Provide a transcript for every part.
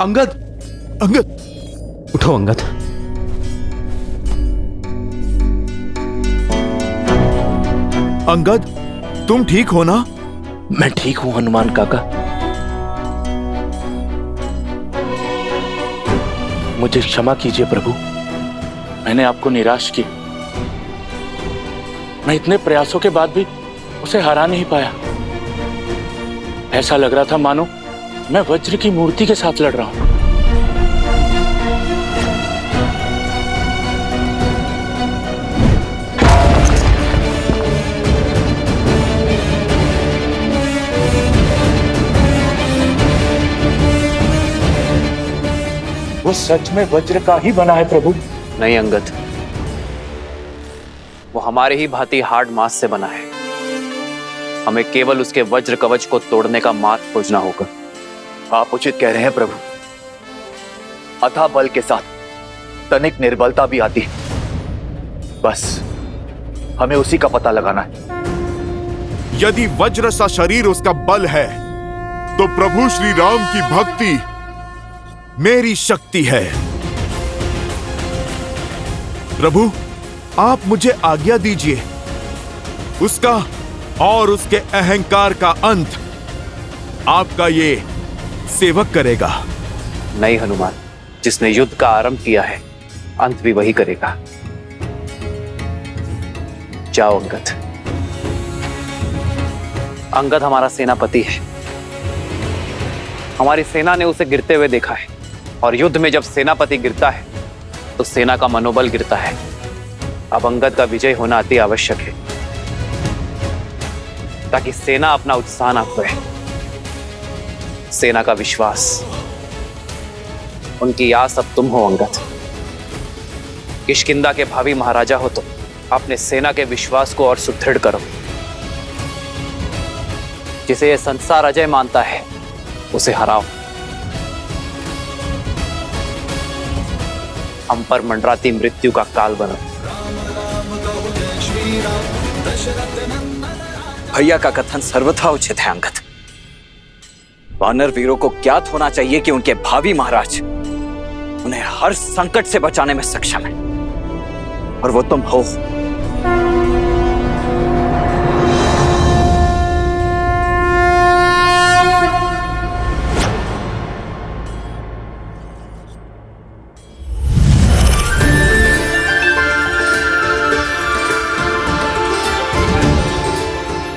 अंगद, अंगद, उठो अंगद। अंगद, तुम ठीक हो ना? मैं ठीक हूं हनुमान काका। मुझे क्षमा कीजिए प्रभु, मैंने आपको निराश किया। मैं इतने प्रयासों के बाद भी उसे हरा नहीं पाया। ऐसा लग रहा था मानो मैं वज्र की मूर्ति के साथ लड़ रहा हूं। वो सच में वज्र का ही बना है प्रभु? नहीं अंगद, वो हमारे ही भांति हार्ड मास से बना है। हमें केवल उसके वज्र कवच को तोड़ने का मार्ग खोजना होगा। आप उचित कह रहे हैं प्रभु। अथाह बल के साथ तनिक निर्बलता भी आती है। बस हमें उसी का पता लगाना है। यदि वज्र सा शरीर उसका बल है, तो प्रभु श्री राम की भक्ति मेरी शक्ति है। प्रभु, आप मुझे आज्ञा दीजिए। उसका और उसके अहंकार का अंत आपका ये सेवक करेगा। नहीं हनुमान, जिसने युद्ध का आरंभ किया है, अंत भी वही करेगा। जाओ अंगद। अंगद हमारा सेनापति है। हमारी सेना ने उसे गिरते हुए देखा है, और युद्ध में जब सेनापति गिरता है तो सेना का मनोबल गिरता है। अब अंगद का विजय होना अति आवश्यक है, ताकि सेना अपना उत्साह ना खोए। सेना का विश्वास, उनकी आस अब तुम हो अंगद। किष्किंधा के भावी महाराजा हो तो अपने सेना के विश्वास को और सुदृढ़ करो। जिसे यह संसार अजय मानता है, उसे हराओ। हम पर मंडराती मृत्यु का काल बनो। भैया का कथन सर्वथा उचित है अंगद। वानर वीरों को ज्ञात होना चाहिए कि उनके भावी महाराज उन्हें हर संकट से बचाने में सक्षम है, और वो तुम हो।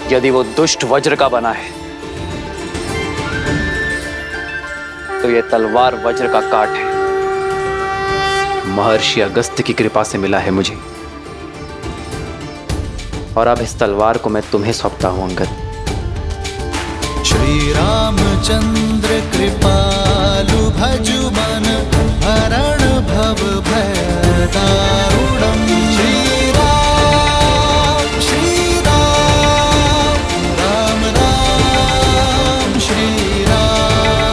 यदि वो दुष्ट वज्र का बना है, तो ये तलवार वज्र का काट है। महर्षि अगस्त्य की कृपा से मिला है मुझे, और अब इस तलवार को मैं तुम्हें सौंपता हूं अंगद। श्री रामचंद्र कृपालु भजु मन हरण भव भय दारुणम। श्री राम राम राम श्री राम।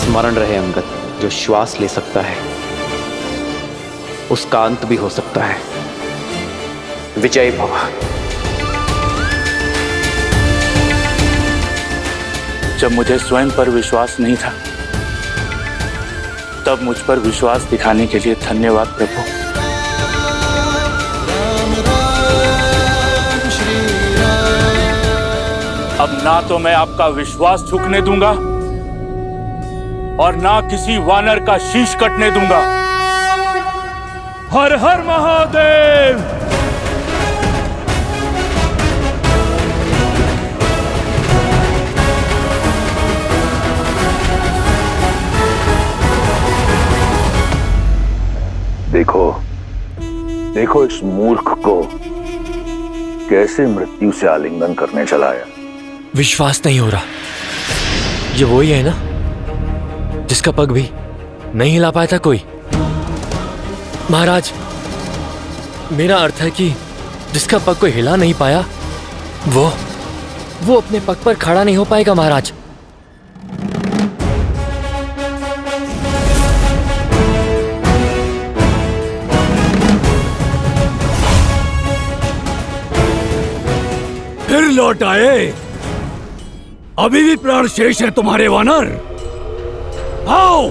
स्मरण रहे अंगद, जो श्वास ले सकता है उसका अंत भी हो सकता है। विजय भव। जब मुझे स्वयं पर विश्वास नहीं था, तब मुझ पर विश्वास दिखाने के लिए धन्यवाद प्रभु। अब ना तो मैं आपका विश्वास झुकने दूंगा, और ना किसी वानर का शीश कटने दूंगा। हर हर महादेव। देखो देखो इस मूर्ख को कैसे मृत्यु से आलिंगन करने चलाया। विश्वास नहीं हो रहा। ये वही है ना जिसका पग भी नहीं हिला पाया था कोई? महाराज, मेरा अर्थ है कि जिसका पग कोई हिला नहीं पाया, वो अपने पग पर खड़ा नहीं हो पाएगा महाराज। फिर लौट आए? अभी भी प्राण शेष है तुम्हारे वानर? आओ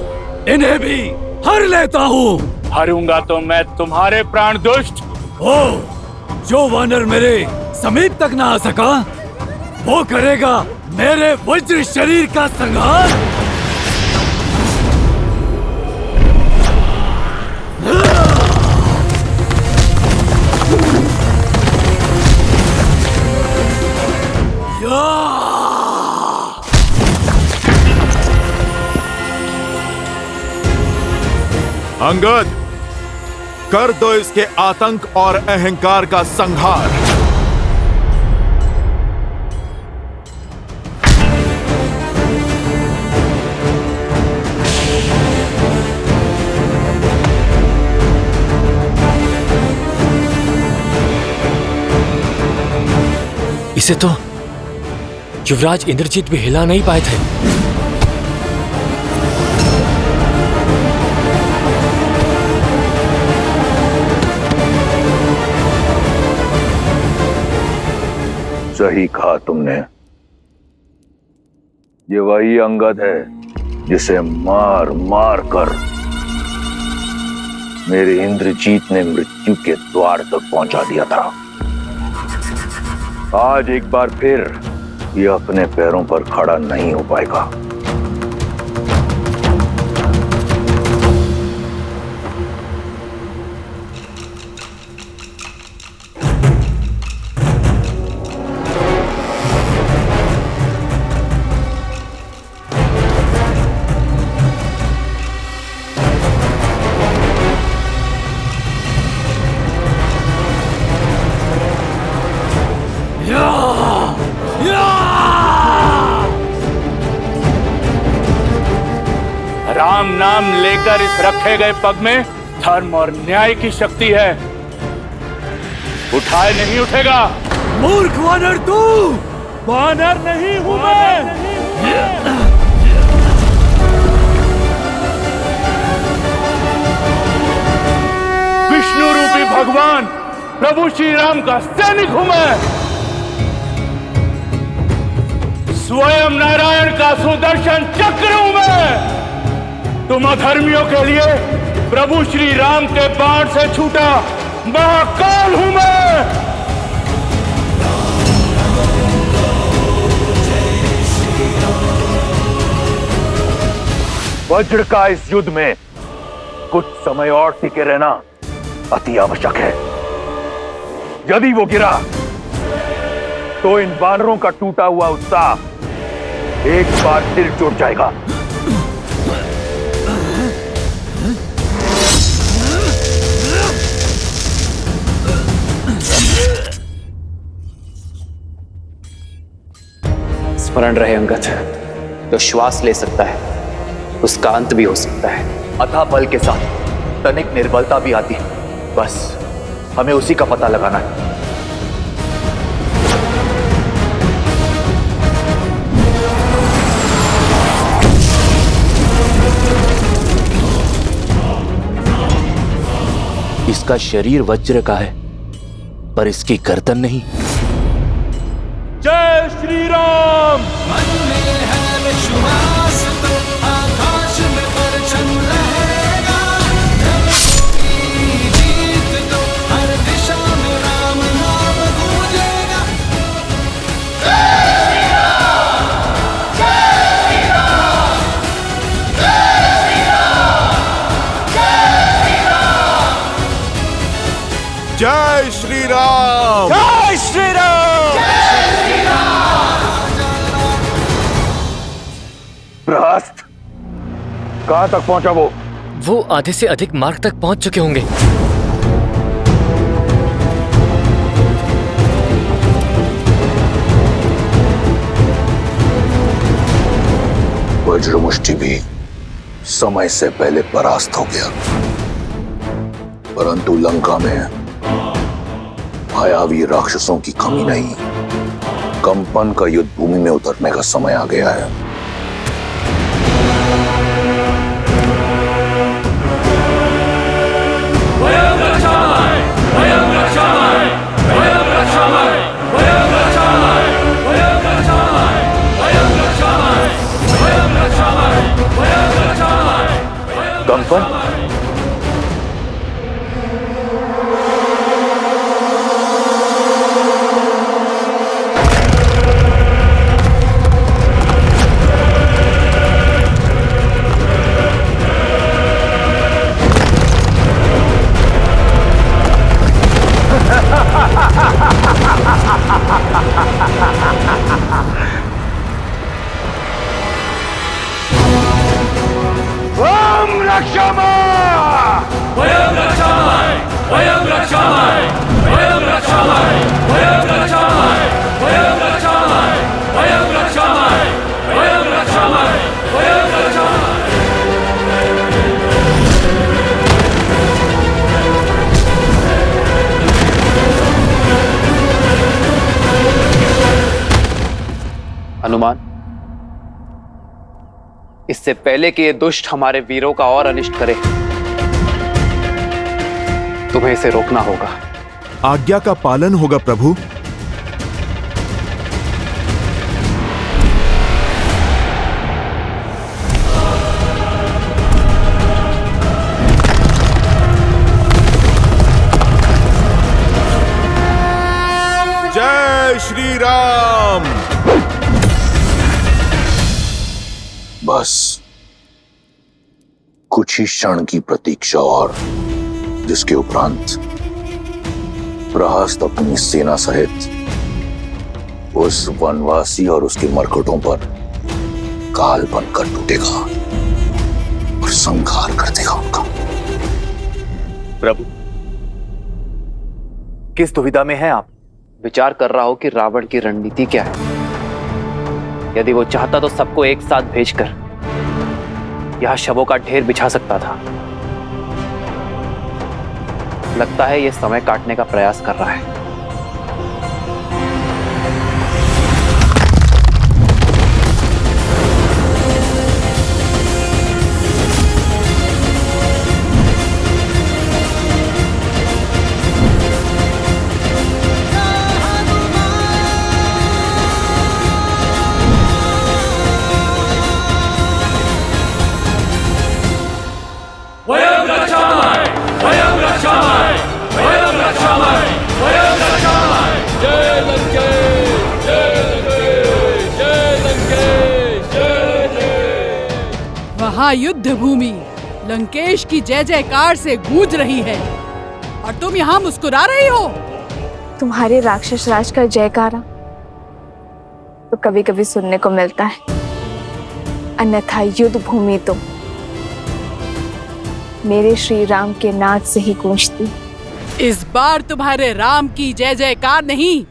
इन्हें भी हर लेता हूँ। हारूंगा तो मैं तुम्हारे प्राण दुष्ट। ओ, जो वानर मेरे समीप तक ना आ सका, वो करेगा मेरे वज्र शरीर का संहार। अंगद, कर दो इसके आतंक और अहंकार का संहार। इसे तो युवराज इंद्रजीत भी हिला नहीं पाए थे। सही कहा तुमने, ये वही अंगद है जिसे मार मार कर मेरे इंद्रजीत ने मृत्यु के द्वार तक पहुंचा दिया था। आज एक बार फिर ये अपने पैरों पर खड़ा नहीं हो पाएगा। राम नाम लेकर इस रखे गए पग में धर्म और न्याय की शक्ति है। उठाए नहीं उठेगा। मूर्ख वानर तू! वानर नहीं हूं मैं। विष्णु रूपी भगवान प्रभु श्री राम का सैनिक हूं मैं। स्वयं नारायण का सुदर्शन चक्र हूं मैं। तुम अधर्मियों के लिए प्रभु श्री राम के बाण से छूटा महाकाल हूं मैं। वज्र का इस युद्ध में कुछ समय और टिके रहना अति आवश्यक है। यदि वो गिरा तो इन वानरों का टूटा हुआ उत्साह एक बार फिर जुट जाएगा। स्मरण रहे अंगद, जो श्वास ले सकता है उसका अंत भी हो सकता है। अथाह बल के साथ तनिक निर्बलता भी आती है। बस हमें उसी का पता लगाना है। इसका शरीर वज्र का है पर इसकी गर्दन नहीं। जय श्री राम। मन में है विश्वास तो आकाश में परचम लहरेगा। जब होगी जीत तो हर दिशा में राम नाम गूंजेगा। जय श्री राम, जय श्री राम, जय श्री राम, जय श्री राम। जय श्री राम, जय श्री राम। प्रहस्त, कहां तक पहुंचा वो आधे से अधिक मार्ग तक पहुंच चुके होंगे। वज्रमुष्टि भी समय से पहले परास्त हो गया, परंतु लंका में मायावी राक्षसों की कमी नहीं। कंपन का युद्ध भूमि में उतरने का समय आ गया है। रक्षामय अर्पण? हनुमान, इससे पहले कि ये दुष्ट हमारे वीरों का और अनिष्ट करे, तुम्हें इसे रोकना होगा। आज्ञा का पालन होगा प्रभु। जय श्री राम। बस कुछ ही क्षण की प्रतीक्षा और, जिसके उपरांत प्रहस्त अपनी सेना सहित उस वनवासी और उसके मरकटों पर काल बनकर टूटेगा और संहार कर देगा उनका। प्रभु, किस दुविधा में हैं आप? विचार कर रहा हूं कि रावण की रणनीति क्या है। यदि वो चाहता तो सबको एक साथ भेजकर यहां शवों का ढेर बिछा सकता था। लगता है ये समय काटने का प्रयास कर रहा है। वहाँ युद्ध भूमि लंकेश की जय जयकार से गूंज रही है और तुम यहाँ मुस्कुरा रही हो। तुम्हारे राक्षस राज का जयकारा तो कभी कभी सुनने को मिलता है, अन्यथा युद्ध भूमि तो मेरे श्री राम के नाद से ही गूंजती। इस बार तुम्हारे राम की जय जयकार नहीं,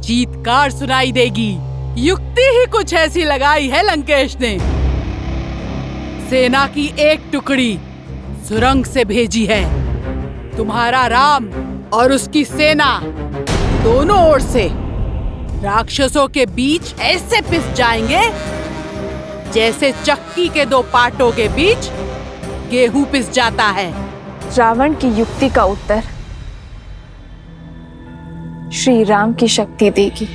चीत्कार सुनाई देगी। युक्ति ही कुछ ऐसी लगाई है लंकेश ने। सेना की एक टुकड़ी सुरंग से भेजी है। तुम्हारा राम और उसकी सेना दोनों ओर से राक्षसों के बीच ऐसे पिस जाएंगे जैसे चक्की के दो पाटों के बीच गेहूं पिस जाता है। रावण की युक्ति का उत्तर श्री राम की शक्ति देगी।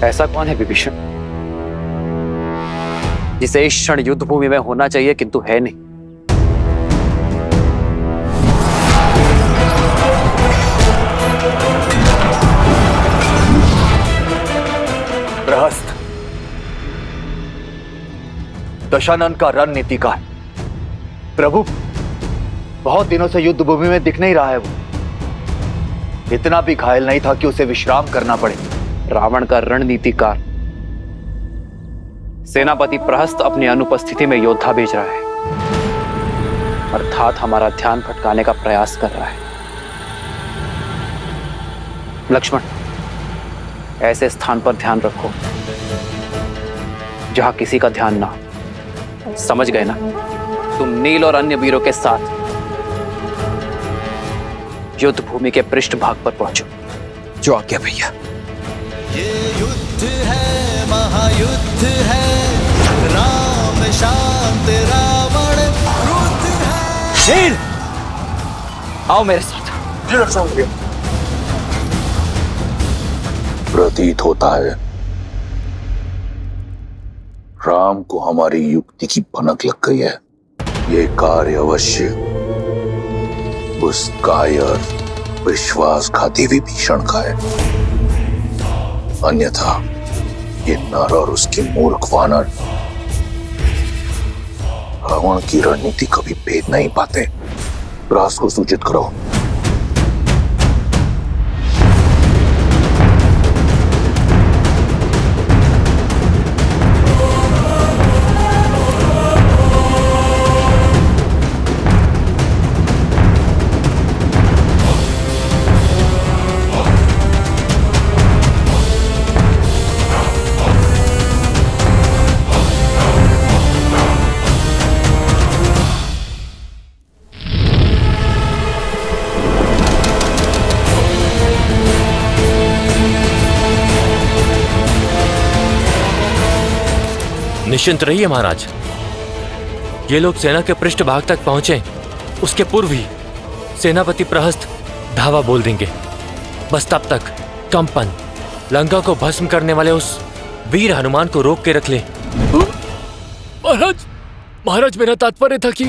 ऐसा कौन है विभीषण जिसे इस क्षण युद्ध भूमि में होना चाहिए किंतु है नहीं? प्रहस्त दशानन का रणनीतिकार। प्रभु, बहुत दिनों से युद्ध भूमि में दिख नहीं रहा है। वो इतना भी घायल नहीं था कि उसे विश्राम करना पड़े। रावण का रणनीतिकार सेनापति प्रहस्त अपनी अनुपस्थिति में योद्धा भेज रहा है, अर्थात हमारा ध्यान भटकाने का प्रयास कर रहा है। लक्ष्मण, ऐसे स्थान पर ध्यान रखो जहां किसी का ध्यान ना हो। समझ गए ना? तुम नील और अन्य वीरों के साथ युद्ध भूमि के पृष्ठभाग पर पहुंचो। जो आज्ञा भैया। ये युद्ध है, महायुद्ध है, राम शांत रावण क्रुद्ध है। शेर, आओ मेरे साथ। प्रतीत होता है राम को हमारी युक्ति की भनक लग गई है। ये कार्य अवश्य उस कायर विश्वासघाती विभीषण का है, अन्यथा ये नर और उसके मूर्ख वानर रावण की रणनीति कभी भेद नहीं पाते। रास को सूचित करो। निश्चिंत रहिए महाराज, ये लोग सेना के पृष्ठभाग तक पहुंचे उसके पूर्व ही सेनापति प्रहस्त धावा बोल देंगे। बस तब तक कंपन लंका को भस्म करने वाले उस वीर हनुमान को रोक के रख ले। महाराज मेरा तात्पर्य था कि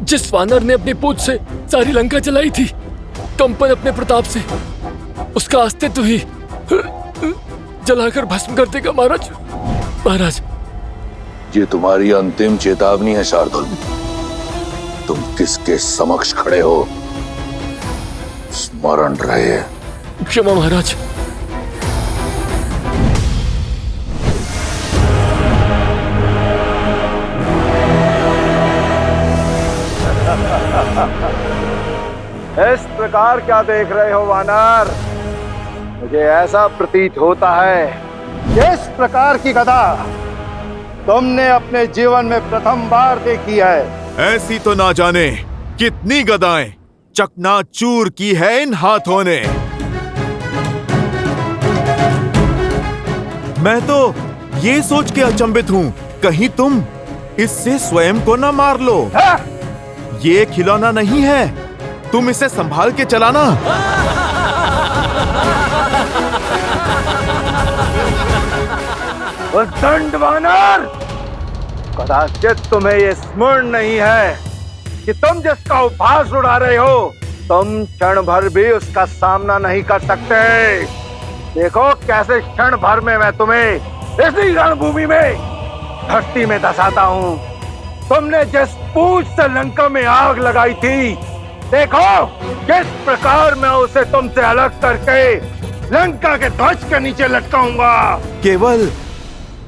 जिस वानर ने अपनी पूंछ से सारी लंका जलाई थी, कंपन अपने प्रताप से उसका अस्तित्व ही जलाकर भस्म कर देगा। महाराज ये तुम्हारी अंतिम चेतावनी है शार्दुल। तुम किसके समक्ष खड़े हो, स्मरण रहे। क्षमा महाराज। इस प्रकार क्या देख रहे हो वानर? मुझे ऐसा प्रतीत होता है कि इस प्रकार की गदा तुमने अपने जीवन में प्रथम बार देखी है। ऐसी तो ना जाने कितनी गदाएं चकनाचूर की है इन हाथों ने। मैं तो ये सोच के अचंभित हूं, कहीं तुम इससे स्वयं को ना मार लो। ये खिलौना नहीं है, तुम इसे संभाल के चलाना। दंड वानर, कदाचित तुम्हें ये स्मरण नहीं है कि तुम जिसका उपहास उड़ा रहे हो, तुम क्षण भर भी उसका सामना नहीं कर सकते। देखो कैसे क्षण भर में मैं तुम्हें इसी रणभूमि में धरती में धसाता हूँ। तुमने जिस पूंछ से लंका में आग लगाई थी, देखो किस प्रकार मैं उसे तुमसे अलग करके लंका के ध्वज के नीचे लटकाऊंगा। केवल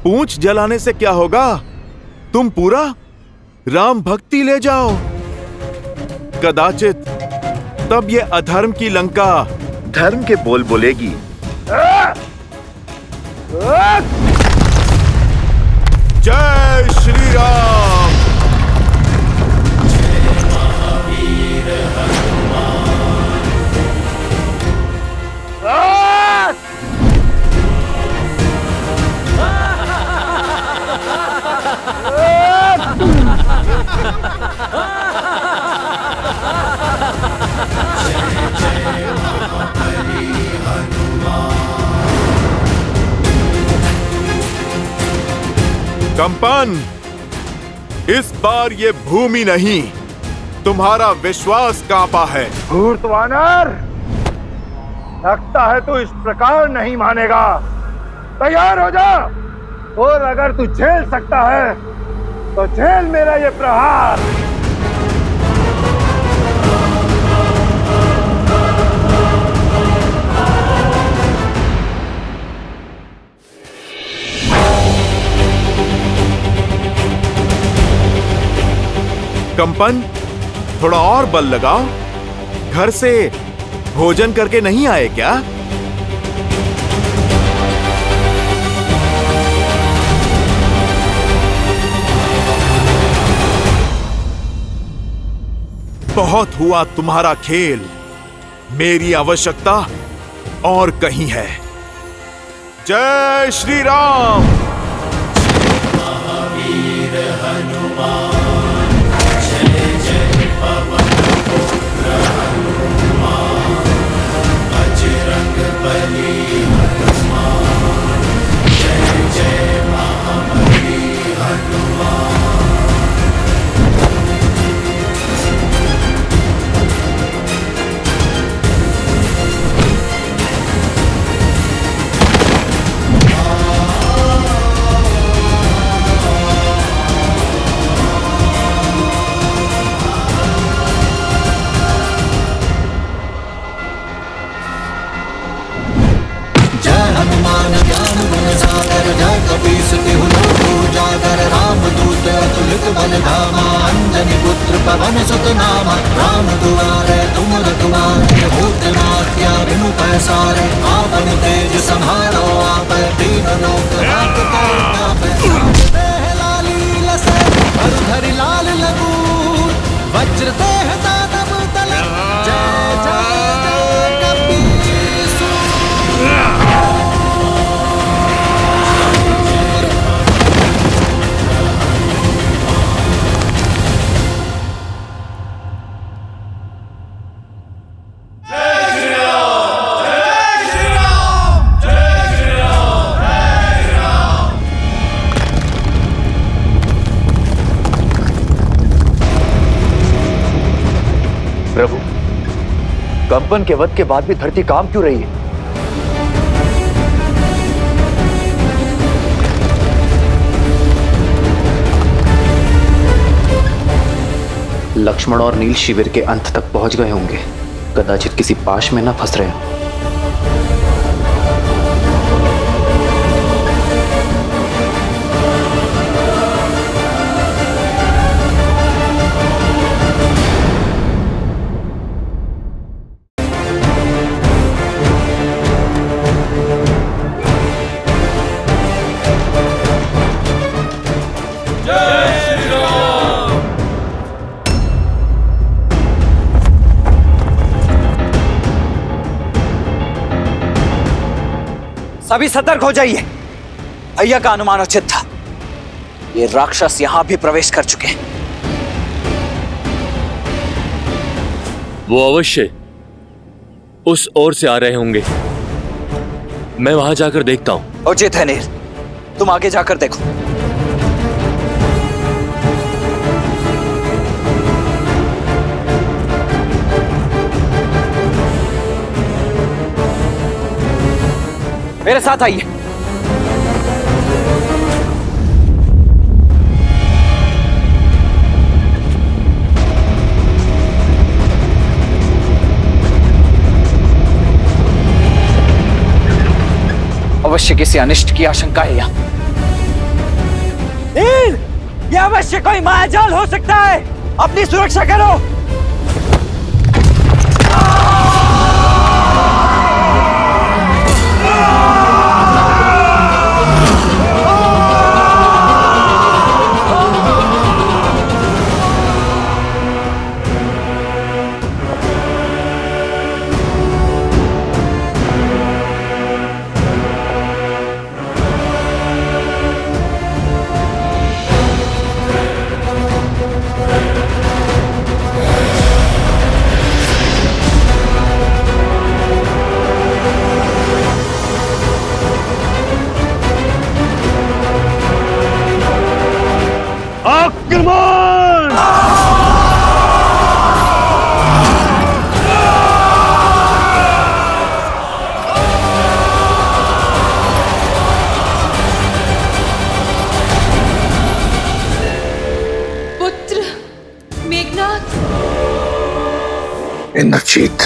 पूंछ जलाने से क्या होगा, तुम पूरा राम भक्ति ले जाओ। कदाचित तब ये अधर्म की लंका धर्म के बोल बोलेगी। जय श्री राम। कंपन, इस बार ये भूमि नहीं, तुम्हारा विश्वास कांपा है। धूर्त वानर, लगता है तू इस प्रकार नहीं मानेगा। तैयार हो जा, और अगर तू झेल सकता है तो झेल मेरा ये प्रहार। कंपन, थोड़ा और बल लगाओ। घर से भोजन करके नहीं आए क्या? बहुत हुआ तुम्हारा खेल, मेरी आवश्यकता और कहीं है। जय श्री राम। महावीर हनुमान, जय जय पवन पुत्र हनुमान, बजरंग बली हनुमान, जय जय महाबली हनुमान। धामा अंजनी पुत्र पवन सुत नामा राम दुआरे तुम रखवारे होत न हत्या बिनु पैसारे आपन तेज संहारो आप दीन लोक लाली लसे धरि लाल लगूर वज्र देह दानव तल जय जय कपीसुर। प्रभु, कंपन के वध के बाद भी धरती काम क्यों रही है? लक्ष्मण और नील शिविर के अंत तक पहुंच गए होंगे, कदाचित किसी पाश में न फंस रहे हों। सभी सतर्क हो जाइए। भैया का अनुमान उचित था। ये राक्षस यहां भी प्रवेश कर चुके हैं। वो अवश्य उस ओर से आ रहे होंगे। मैं वहां जाकर देखता हूं। उचित है नील, तुम आगे जाकर देखो। मेरे साथ आइए। अवश्य किसी अनिष्ट की आशंका है यहाँ। नील, ये अवश्य कोई मायाजाल हो सकता है। अपनी सुरक्षा करो। इंद्रजीत,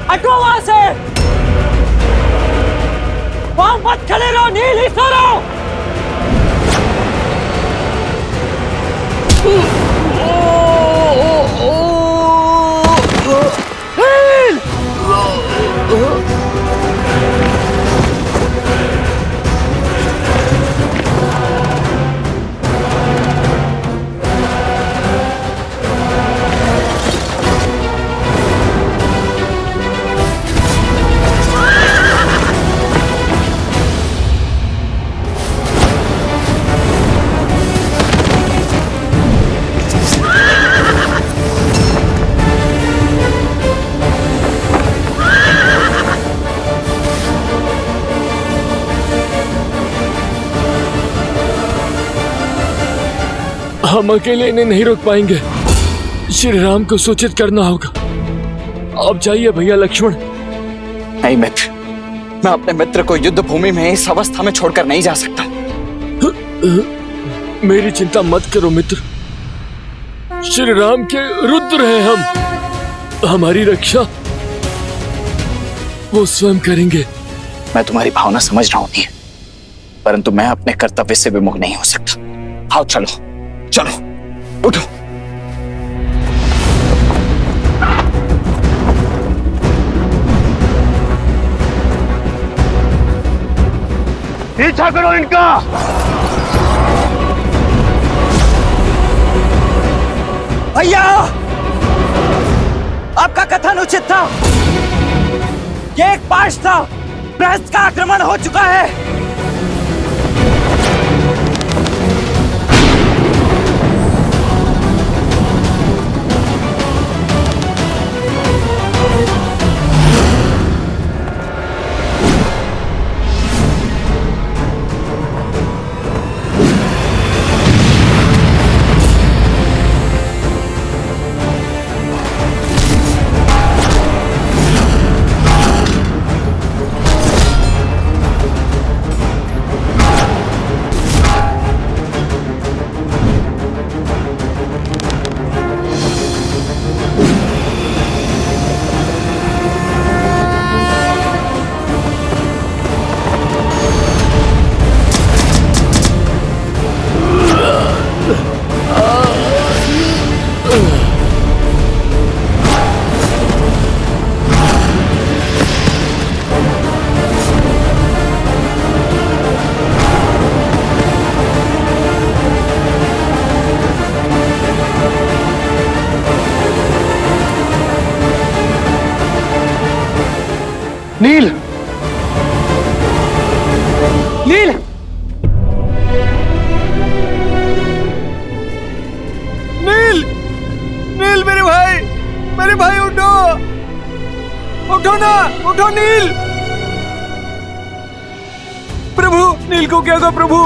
हटो वहां से। वहां मत खड़े रहो। नील, ही सो रहो। हम अकेले इन्हें नहीं रोक पाएंगे। श्री राम को सूचित करना होगा। आप जाइए भैया लक्ष्मण। नहीं मित्र, मैं अपने मित्र को युद्ध भूमि में इस अवस्था में छोड़कर नहीं जा सकता। मेरी चिंता मत करो मित्र। श्री राम के रुद्र हैं हम। हमारी रक्षा वो स्वयं करेंगे। मैं तुम्हारी भावना समझ रहा हूं नील, परंतु मैं अपने कर्तव्य से विमुख नहीं हो सकता। आओ चलो चलो उठो। पीछा करो इनका। भैया, आपका कथन उचित था। ये एक पाश था, प्रहस्त का आक्रमण हो चुका है। नील, नील, नील, नील मेरे भाई उठो, उठो ना, उठो नील। प्रभु, नील को क्या हुआ प्रभु?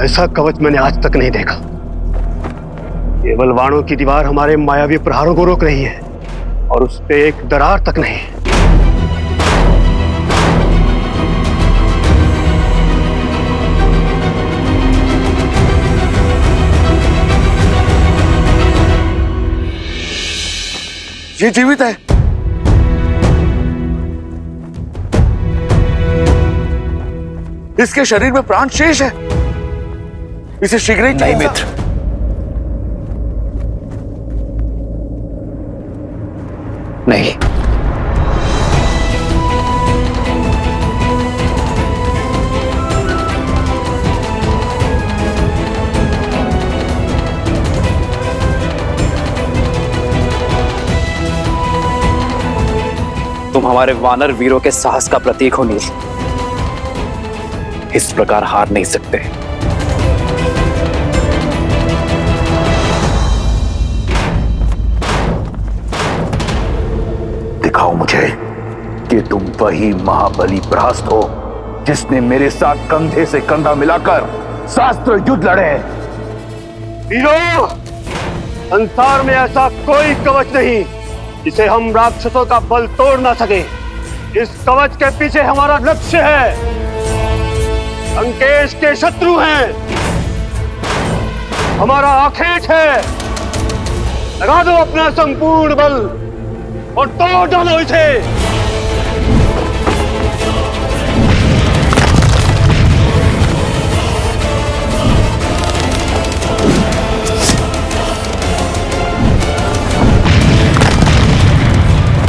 ऐसा कवच मैंने आज तक नहीं देखा। केवल वाणों की दीवार हमारे मायावी प्रहारों को रोक रही है और उस पे एक दरार तक नहीं। ये जीवित है। इसके शरीर में प्राण शेष है। इसे शीघ्र ही नहीं मित्र, नहीं। तुम हमारे वानर वीरों के साहस का प्रतीक हो नील। इस प्रकार हार नहीं सकते। दिखाओ मुझे कि तुम वही महाबली प्रहस्त हो जिसने मेरे साथ कंधे से कंधा मिलाकर शास्त्र युद्ध लड़े। वीरों, संसार में ऐसा कोई कवच नहीं जिसे हम राक्षसों का बल तोड़ ना सके। इस कवच के पीछे हमारा लक्ष्य है। लंकेश के शत्रु हैं, हमारा आखेट है। लगा दो अपना संपूर्ण बल और तोड़ डालो इसे।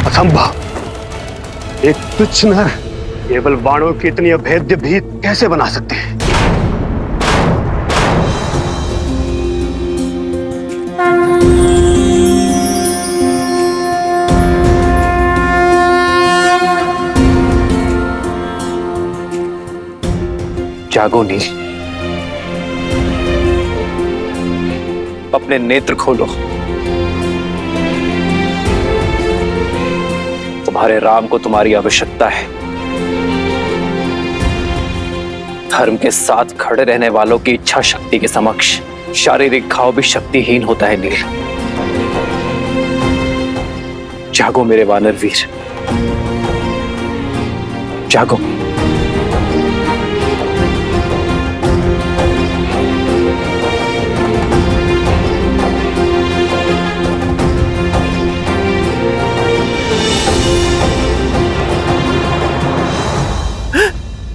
असंभव, एक तुच्छ नर केवल बाणों की इतनी अभेद्य भीत कैसे बना सकते हैं? जागो नील, अपने नेत्र खोलो। तुम्हारे राम को तुम्हारी आवश्यकता है। धर्म के साथ खड़े रहने वालों की इच्छा शक्ति के समक्ष शारीरिक घाव भी शक्तिहीन होता है नील। जागो मेरे वानर वीर, जागो।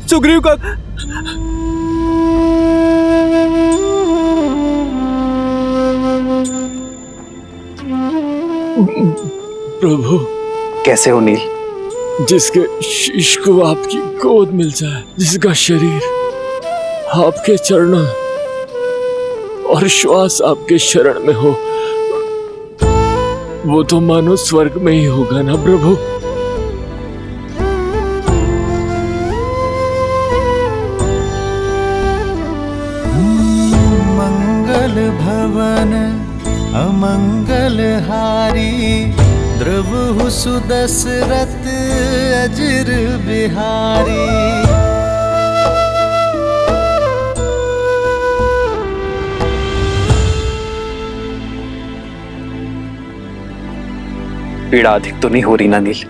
सुग्रीव का प्रभु, कैसे हो नील? जिसके शीश को आपकी गोद मिल जाए, जिसका शरीर आपके चरणों और श्वास आपके शरण में हो, वो तो मानो स्वर्ग में ही होगा ना प्रभु। मंगल भवन अमंगल हारी, द्रवहु सुदशरथ अजिर बिहारी। पीड़ा अधिक तो नहीं हो रही ना नील?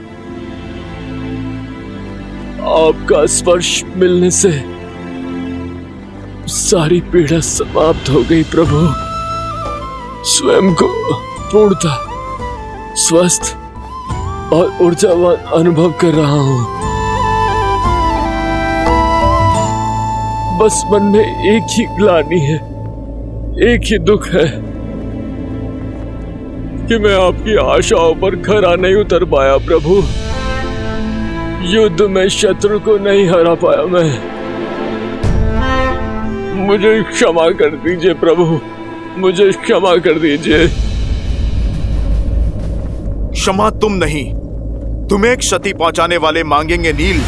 आपका स्पर्श मिलने से सारी पीड़ा समाप्त हो गई प्रभु। स्वयं को पूर्णता स्वस्थ और ऊर्जावान अनुभव कर रहा हूं। बस मन में एक ही ग्लानि है, एक ही दुख है कि मैं आपकी आशाओं पर खरा नहीं उतर पाया प्रभु। युद्ध में शत्रु को नहीं हरा पाया मैं। मुझे क्षमा कर दीजिए प्रभु, मुझे क्षमा कर दीजिए। क्षमा तुम नहीं, तुम्हें क्षति पहुंचाने वाले मांगेंगे नील।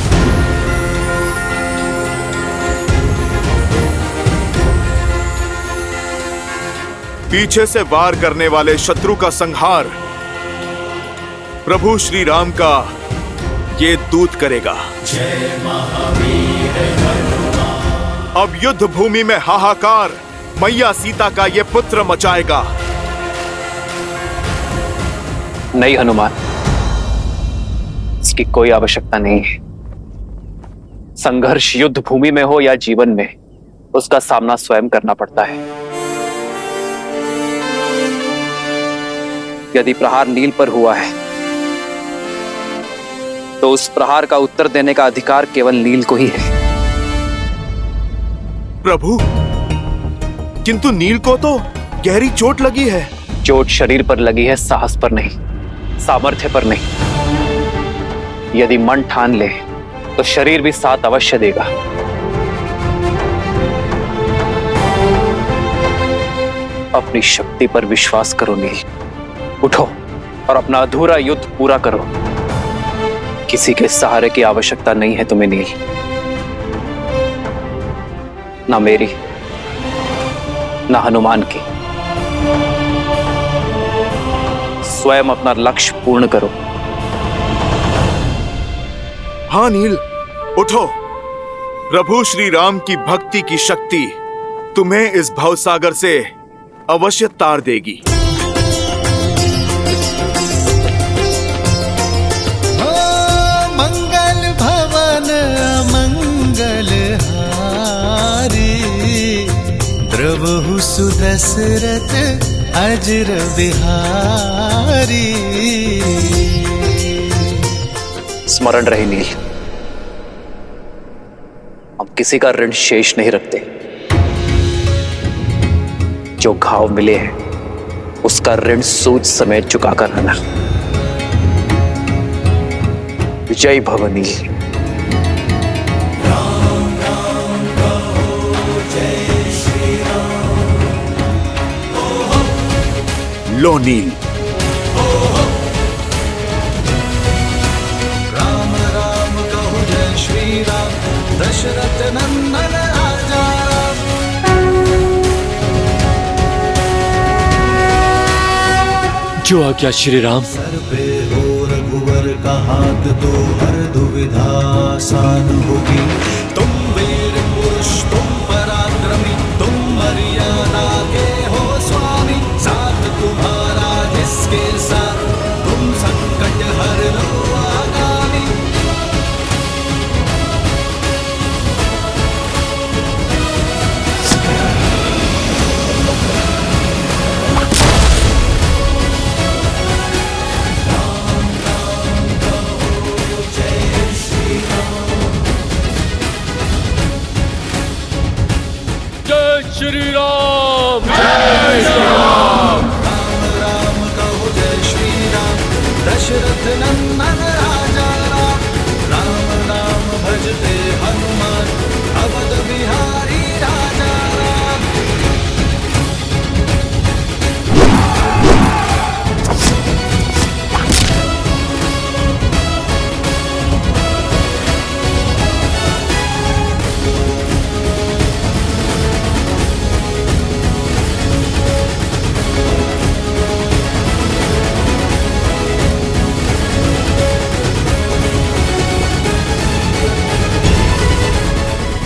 पीछे से वार करने वाले शत्रु का संहार प्रभु श्री राम का ये दूत करेगा। जय महावीर हनुमान। अब युद्ध भूमि में हाहाकार मैया सीता का ये पुत्र मचाएगा। नहीं हनुमान, इसकी कोई आवश्यकता नहीं है। संघर्ष युद्ध भूमि में हो या जीवन में, उसका सामना स्वयं करना पड़ता है। यदि प्रहार नील पर हुआ है तो उस प्रहार का उत्तर देने का अधिकार केवल नील को ही है। प्रभु, किंतु नील को तो गहरी चोट लगी है। चोट शरीर पर लगी है, साहस पर नहीं, सामर्थ्य पर नहीं। यदि मन ठान ले तो शरीर भी साथ अवश्य देगा। अपनी शक्ति पर विश्वास करो नील। उठो और अपना अधूरा युद्ध पूरा करो। किसी के सहारे की आवश्यकता नहीं है तुम्हें नील, ना मेरी ना हनुमान की। स्वयं अपना लक्ष्य पूर्ण करो। हाँ नील, उठो। प्रभु श्री राम की भक्ति की शक्ति तुम्हें इस भवसागर से अवश्य तार देगी। मंगल भवन मंगल हारी, द्रवहु सुदशरथ अजिर बिहारी। स्मरण रहे नील, हम किसी का ऋण शेष नहीं रखते। जो घाव मिले हैं उसका ऋण सूद समेत चुकाकर रहना। जय भव नील। लो नील। राम राम कहो जय श्री राम, दशरथ नंदन राजा राम। जो आज्ञा श्री राम। सर पे हो रघुवर का हाथ, तो हर दुविधा आसान होगी। तुम वीर पुरुष, तुम पराक्रमी, तुम मर्यादा के श्री राम। जय श्री राम राम कहो जय श्री राम। दशरथ नंदन राजा राम। राम राम भजते हनुमान। अवध बिहारी राजा राम।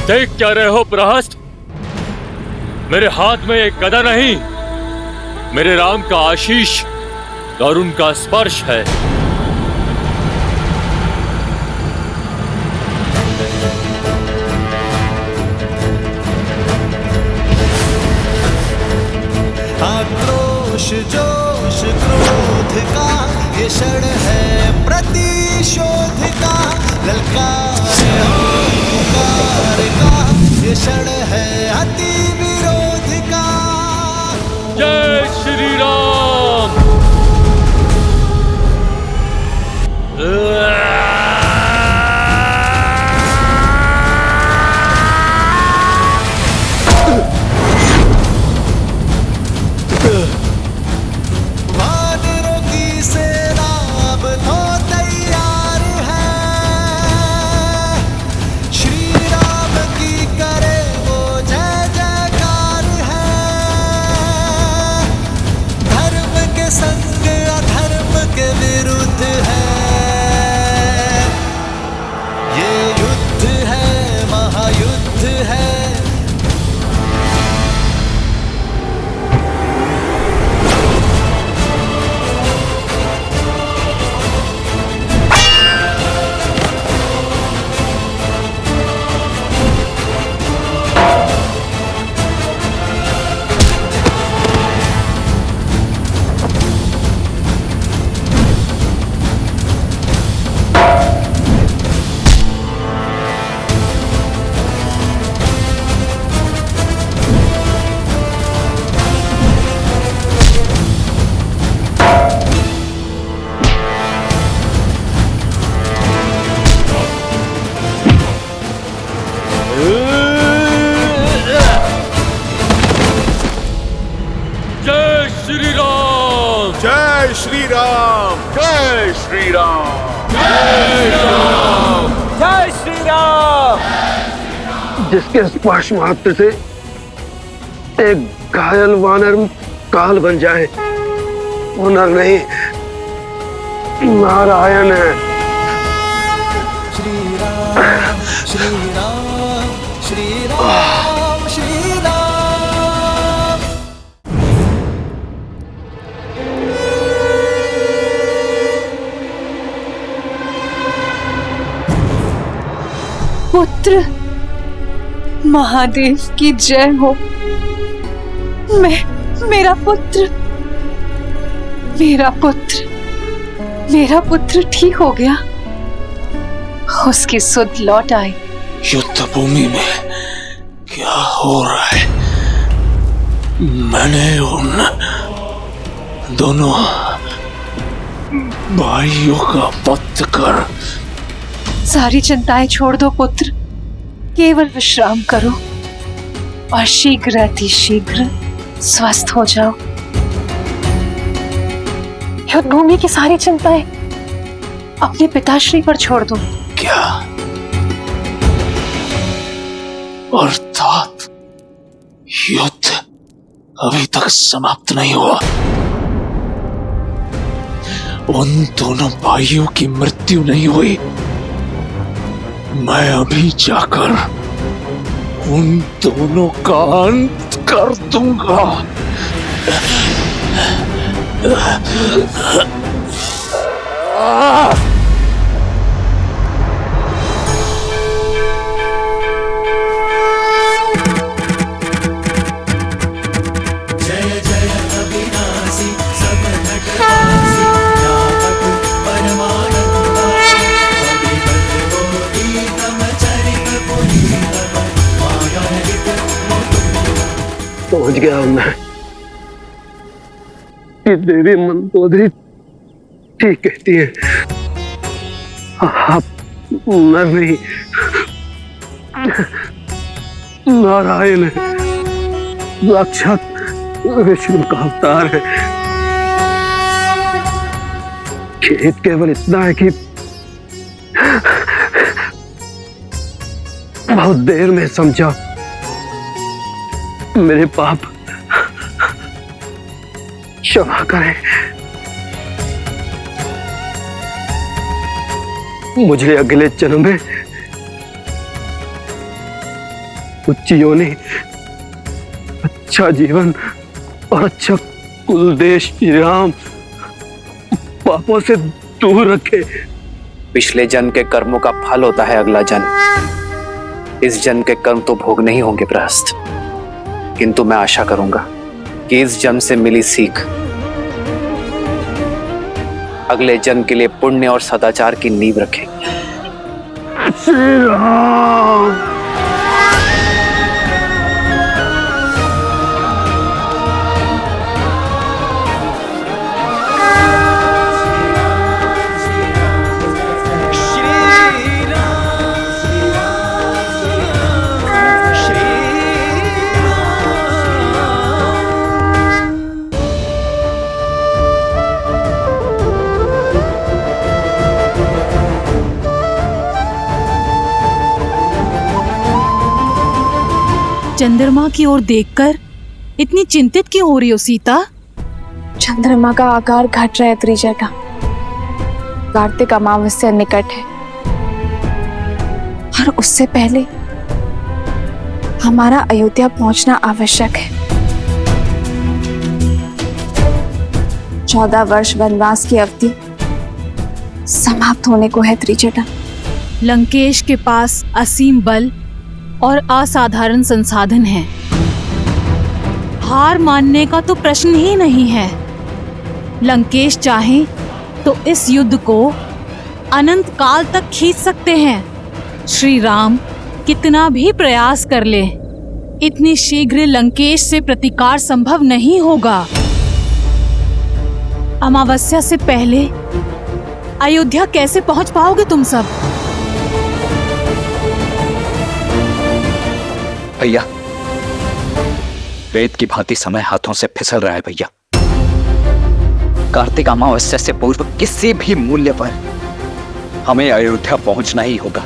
देख क्या रहे हो प्रहस्त? मेरे हाथ में एक गदा नहीं, मेरे राम का आशीष और उनका स्पर्श है। आक्रोश जोश क्रोध का ये क्षण है प्रतिशोध का। ललकार पुकार का ये क्षण है अति विरोध का। जय श्री राम। वानरों की सेना अब तो तैयार है। श्री राम की करे वो जय जयकार है। धर्म के संग अधर्म के विरुद्ध है। ये युद्ध है, महायुद्ध है। जय श्री राम। जय श्री राम। जय श्री राम। जय श्री राम। जिसके स्पर्श मात्र से एक घायल वानर काल बन जाए, वो नर नहीं नारायण है। श्री राम श्री राम श्री राम श्री राम। पुत्र, महादेव की जय हो। मेरा पुत्र मेरा पुत्र ठीक हो गया। उसकी सुध लौट आई। युद्ध भूमि में क्या हो रहा है? मैंने उन दोनों भाइयों का वध कर। सारी चिंताएं छोड़ दो पुत्र, केवल विश्राम करो और शीघ्र अति शीघ्र स्वस्थ हो जाओ। युद्ध भूमि की सारी चिंताएं अपने पिताश्री पर छोड़ दो। क्या अर्थात युद्ध अभी तक समाप्त नहीं हुआ? उन दोनों भाइयों की मृत्यु नहीं हुई? मैं अभी जाकर उन दोनों का अंत कर दूंगा। जय जय अविनाशी सब नटनासी व्यापक परमानंदा। अभिगत गोपीतम चरित पुनीतम मायाहित पहुंच गया हूं मैं कि देवी मंदोदरी ठीक कहती है, आप नर नहीं नारायण है, साक्षात विष्णु का अवतार है। खेद केवल इतना है कि बहुत देर में समझा। मेरे पाप क्षमा करें। मुझे अगले जन्म में उच्च योनि, अच्छा जीवन और अच्छा कुल देश श्री राम पापों से दूर रखे। पिछले जन्म के कर्मों का फल होता है अगला जन्म। इस जन्म के कर्म तो भोग नहीं होंगे प्रहस्त, किंतु मैं आशा करूंगा कि इस जन्म से मिली सीख अगले जन्म के लिए पुण्य और सदाचार की नींव रखेगी। श्री राम। चंद्रमा की ओर देखकर इतनी चिंतित क्यों हो रही हो सीता? चंद्रमा का आकार घट रहा है त्रिजटा। कार्तिक अमावस्या निकट है और उससे पहले हमारा अयोध्या पहुंचना आवश्यक है। 14 वर्ष वनवास की अवधि समाप्त होने को है त्रिजटा। लंकेश के पास असीम बल और असाधारण संसाधन है। हार मानने का तो प्रश्न ही नहीं है। लंकेश चाहे तो इस युद्ध को अनंत काल तक खींच सकते हैं। श्री राम कितना भी प्रयास कर ले, इतनी शीघ्र लंकेश से प्रतिकार संभव नहीं होगा। अमावस्या से पहले अयोध्या कैसे पहुंच पाओगे तुम सब? भैया, वेद की भांति समय हाथों से फिसल रहा है भैया। कार्तिक अमावस्या से पूर्व किसी भी मूल्य पर हमें अयोध्या पहुंचना ही होगा।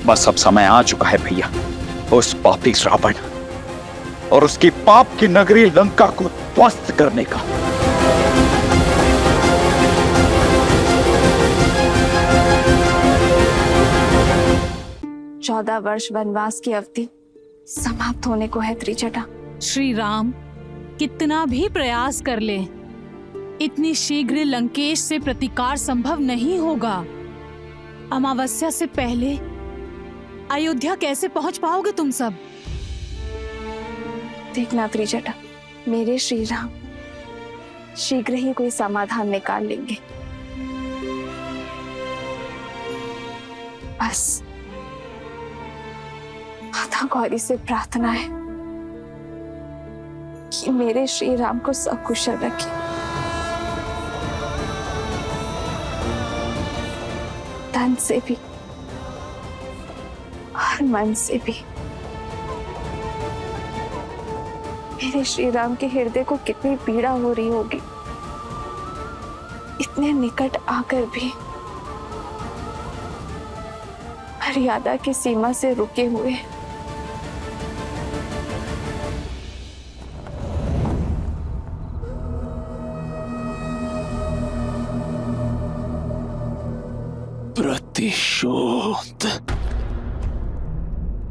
बस अब समय आ चुका है भैया उस पापी रावण और उसकी पाप की नगरी लंका को ध्वस्त करने का। चौदह वर्ष वनवास की अवधि समाप्त होने को है त्रिजटा। श्री राम कितना भी प्रयास कर ले, इतनी शीघ्र लंकेश से प्रतिकार संभव नहीं होगा। अमावस्या से पहले अयोध्या कैसे पहुंच पाओगे तुम सब? देखना त्रिजटा, मेरे श्री राम शीघ्र ही कोई समाधान निकाल लेंगे। बस माता गौरी से प्रार्थना है कि मेरे श्री राम को सकुशल रखे। तन से भी और मन से भी। मेरे श्री राम के हृदय को कितनी पीड़ा हो रही होगी, इतने निकट आकर भी मर्यादा की सीमा से रुके हुए।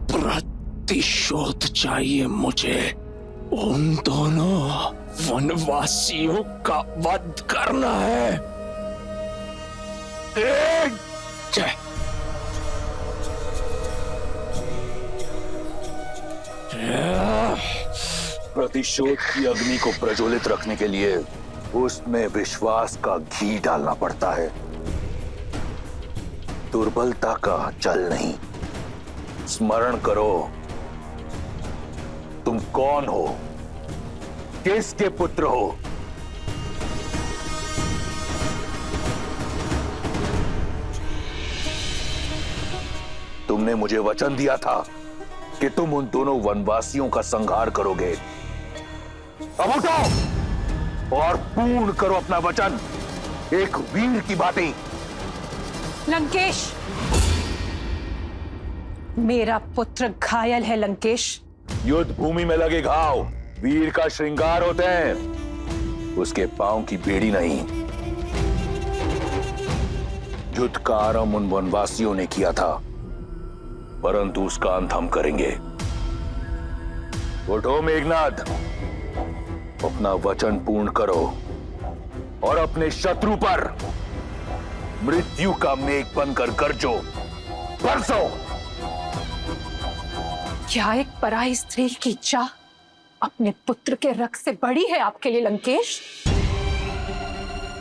प्रतिशोध चाहिए मुझे। उन दोनों वनवासियों का वध करना है। प्रतिशोध की अग्नि को प्रज्वलित रखने के लिए उसमें विश्वास का घी डालना पड़ता है, दुर्बलता का जल नहीं। स्मरण करो, तुम कौन हो, किसके पुत्र हो? तुमने मुझे वचन दिया था कि तुम उन दोनों वनवासियों का संहार करोगे। अब उठो और पूर्ण करो अपना वचन, एक वीर की भांति। लंकेश, मेरा पुत्र घायल है। लंकेश, युद्ध भूमि में लगे घाव वीर का श्रृंगार होते हैं, उसके पांव की बेड़ी नहीं। युद्ध का आरंभ उन वनवासियों ने किया था, परंतु उसका अंत हम करेंगे। उठो मेघनाद, अपना वचन पूर्ण करो और अपने शत्रु पर मृत्यु का मेघ बनकर गरजो, बरसो। क्या एक पराई स्त्री की इच्छा अपने पुत्र के रक्त से बड़ी है आपके लिए लंकेश?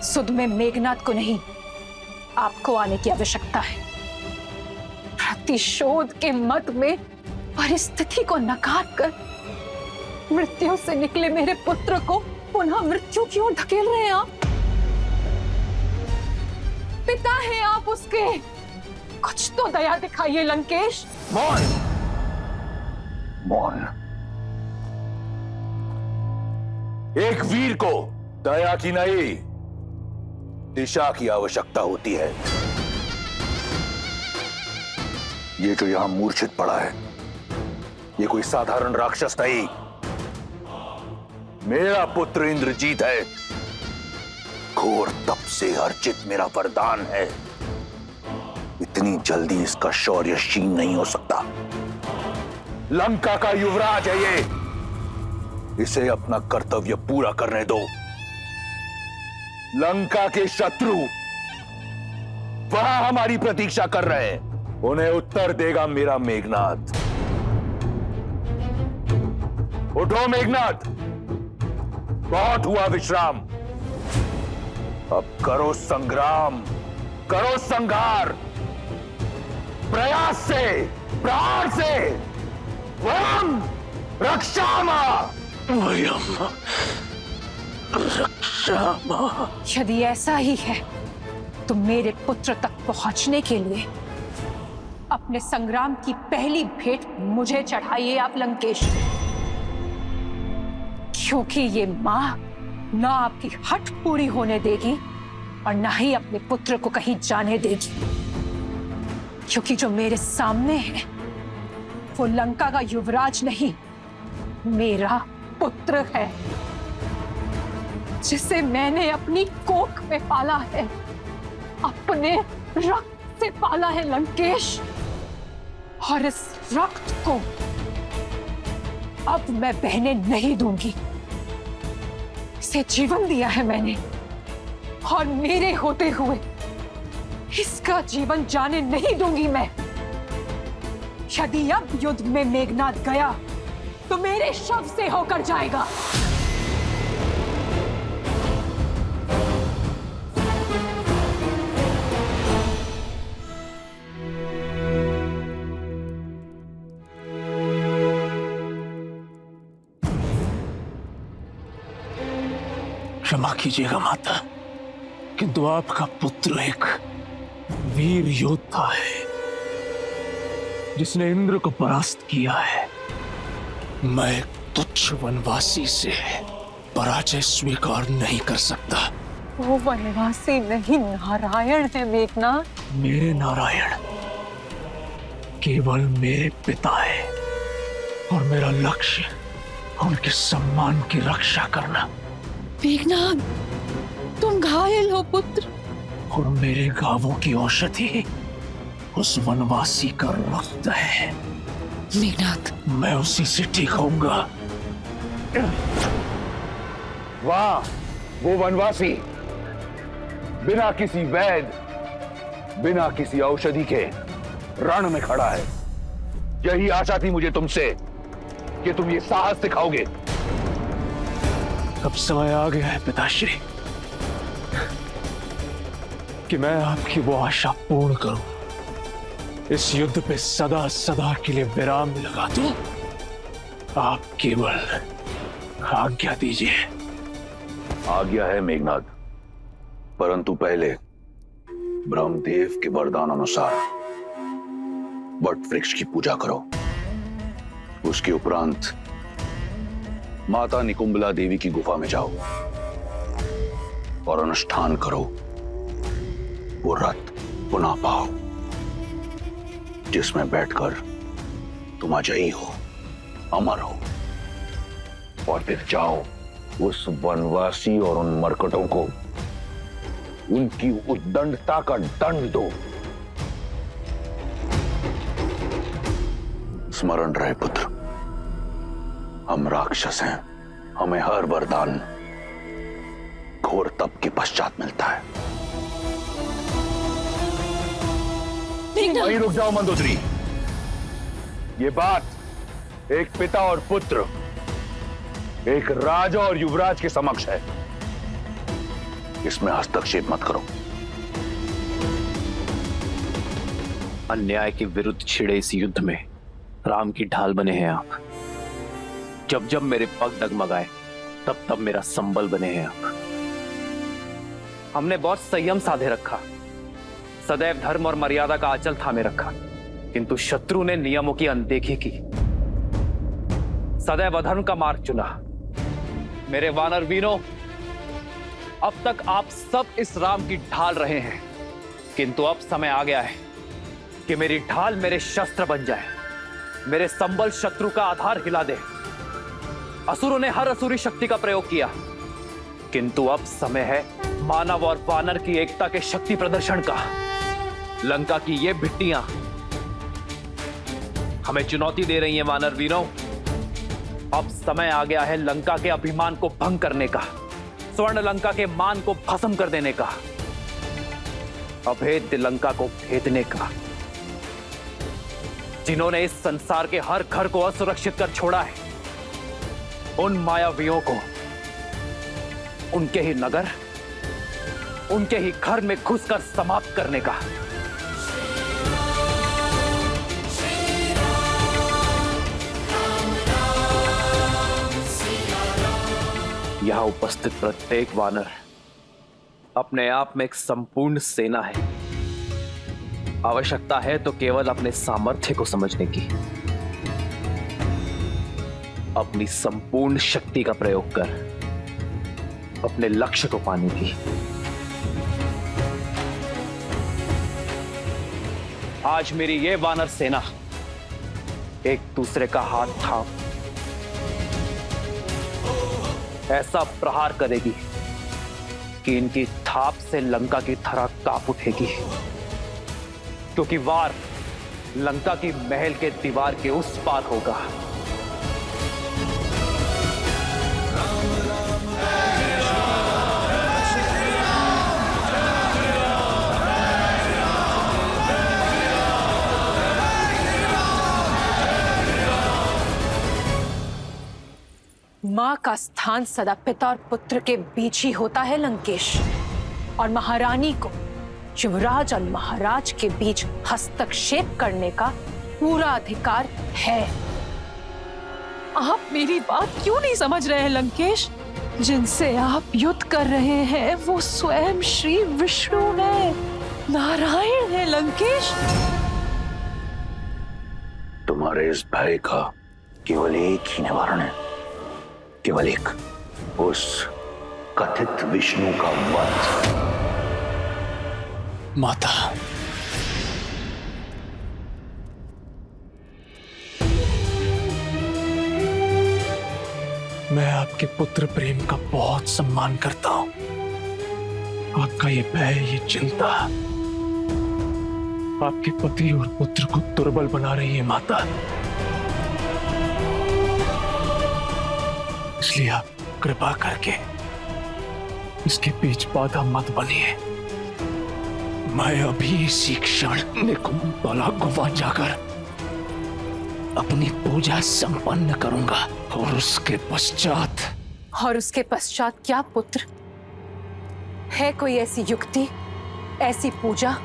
सुध में मेघनाद को नहीं, आपको आने की आवश्यकता है। प्रतिशोध के मत में परिस्थिति को नकार कर मृत्यु से निकले मेरे पुत्र को पुनः मृत्यु की ओर धकेल रहे हैं आप। पिता हैं आप उसके, कुछ तो दया दिखाइए लंकेश। मौन, मौन। एक वीर को दया की नहीं, दिशा की आवश्यकता होती है। ये जो यहां मूर्छित पड़ा है, ये कोई साधारण राक्षस नहीं, मेरा पुत्र इंद्रजीत है। घोर तप से अर्जित मेरा वरदान है। इतनी जल्दी इसका शौर्य क्षीण नहीं हो सकता। लंका का युवराज है ये, इसे अपना कर्तव्य पूरा करने दो। लंका के शत्रु वहां हमारी प्रतीक्षा कर रहे हैं, उन्हें उत्तर देगा मेरा मेघनाद। उठो मेघनाद, बहुत हुआ विश्राम, अब करो संग्राम, करो संघार, प्रयास से, प्राण से। वयम रक्षामा, वयम रक्षामा। यदि ऐसा ही है तो मेरे पुत्र तक पहुंचने के लिए अपने संग्राम की पहली भेंट मुझे चढ़ाइए आप लंकेश, क्योंकि ये मां ना आपकी हठ पूरी होने देगी और ना ही अपने पुत्र को कहीं जाने देगी। क्योंकि जो मेरे सामने है वो लंका का युवराज नहीं, मेरा पुत्र है, जिसे मैंने अपनी कोख में पाला है, अपने रक्त से पाला है लंकेश। और इस रक्त को अब मैं बहने नहीं दूंगी। इसे जीवन दिया है मैंने, और मेरे होते हुए इसका जीवन जाने नहीं दूंगी मैं। यदि अब युद्ध में मेघनाद गया तो मेरे शव से होकर जाएगा। क्षमा कीजिएगा माता, किंतु आपका पुत्र एक वीर योद्धा है जिसने इंद्र को परास्त किया है। मैं तुच्छ वनवासी से पराजय स्वीकार नहीं कर सकता। वो वनवासी नहीं, नारायण है मेघनाद। मेरे नारायण केवल मेरे पिता है, और मेरा लक्ष्य उनके सम्मान की रक्षा करना। मेघनाद, तुम घायल हो पुत्र, और मेरे घावों की औषधि उस वनवासी का रक्त है। मेघनाद, मैं उसी से ठीक होऊंगा। वाह, वो वनवासी बिना किसी वैद, बिना किसी औषधि के रण में खड़ा है। यही आशा थी मुझे तुमसे कि तुम ये साहस दिखाओगे। अब समय आ गया है पिताश्री कि मैं आपकी वो आशा पूर्ण करूं। इस युद्ध पे सदा सदा के लिए विराम लगा दूं। आप केवल आज्ञा दीजिए। आज्ञा है मेघनाद, परंतु पहले ब्रह्मदेव के वरदान अनुसार वट वृक्ष की पूजा करो। उसके उपरांत माता निकुंबला देवी की गुफा में जाओ और अनुष्ठान करो। वो रथ पुनः पाओ जिसमें बैठकर तुम अजयी हो, अमर हो, और फिर जाओ उस वनवासी और उन मरकटों को उनकी उद्दंडता का दंड दो। स्मरण रहे पुत्र, हम राक्षस हैं, हमें हर वरदान घोर तप के पश्चात मिलता है। वहीं रुक जाओ मंदोदरी। ये बात एक पिता और पुत्र, एक राजा और युवराज के समक्ष है। इसमें हस्तक्षेप मत करो। अन्याय के विरुद्ध छिड़े इस युद्ध में राम की ढाल बने हैं आप। जब जब मेरे पग डगमगाए तब तब मेरा संबल बने हैं आप। हमने बहुत संयम साधे रखा, सदैव धर्म और मर्यादा का आंचल थामे रखा, किंतु शत्रु ने नियमों की अनदेखी की, सदैव अधर्म का मार्ग चुना। मेरे वानर वीरों, अब तक आप सब इस राम की ढाल रहे हैं, किंतु अब समय आ गया है कि मेरी ढाल मेरे शस्त्र बन जाए, मेरे संबल शत्रु का आधार हिला दे। असुरों ने हर असुरी शक्ति का प्रयोग किया, किंतु अब समय है मानव और वानर की एकता के शक्ति प्रदर्शन का। लंका की ये भिट्टियां हमें चुनौती दे रही हैं वानर वीरों। अब समय आ गया है लंका के अभिमान को भंग करने का, स्वर्ण लंका के मान को भस्म कर देने का, अभेद्य लंका को भेदने का। जिन्होंने इस संसार के हर घर को असुरक्षित कर छोड़ा है, उन मायावियों को उनके ही नगर, उनके ही घर में घुसकर समाप्त करने का। यहां उपस्थित प्रत्येक वानर अपने आप में एक संपूर्ण सेना है। आवश्यकता है तो केवल अपने सामर्थ्य को समझने की, अपनी संपूर्ण शक्ति का प्रयोग कर अपने लक्ष्य को पाने की। आज मेरी ये वानर सेना एक दूसरे का हाथ थाम ऐसा प्रहार करेगी कि इनकी थाप से लंका की धरा कांप उठेगी, क्योंकि वार लंका की महल के दीवार के उस पार होगा। मां का स्थान सदा पिता और पुत्र के बीच ही होता है लंकेश, और महारानी को युवराज और महाराज के बीच हस्तक्षेप करने का पूरा अधिकार है। आप मेरी बात क्यों नहीं समझ रहे हैं लंकेश? जिनसे आप युद्ध कर रहे हैं वो स्वयं श्री विष्णु है, नारायण है लंकेश। तुम्हारे इस भय का केवल एक ही निवारण है, केवल एक, उस कथित विष्णु का वध। माता, मैं आपके पुत्र प्रेम का बहुत सम्मान करता हूं। आपका ये भय, ये चिंता आपके पति और पुत्र को दुर्बल बना रही है माता। इसलिए आप कृपा करके इसके बीच बाधा मत बनिए। मैं अभी इसी क्षण निकुंबला गुफा जाकर अपनी पूजा संपन्न करूंगा, और उसके पश्चात क्या पुत्र? है कोई ऐसी युक्ति, ऐसी पूजा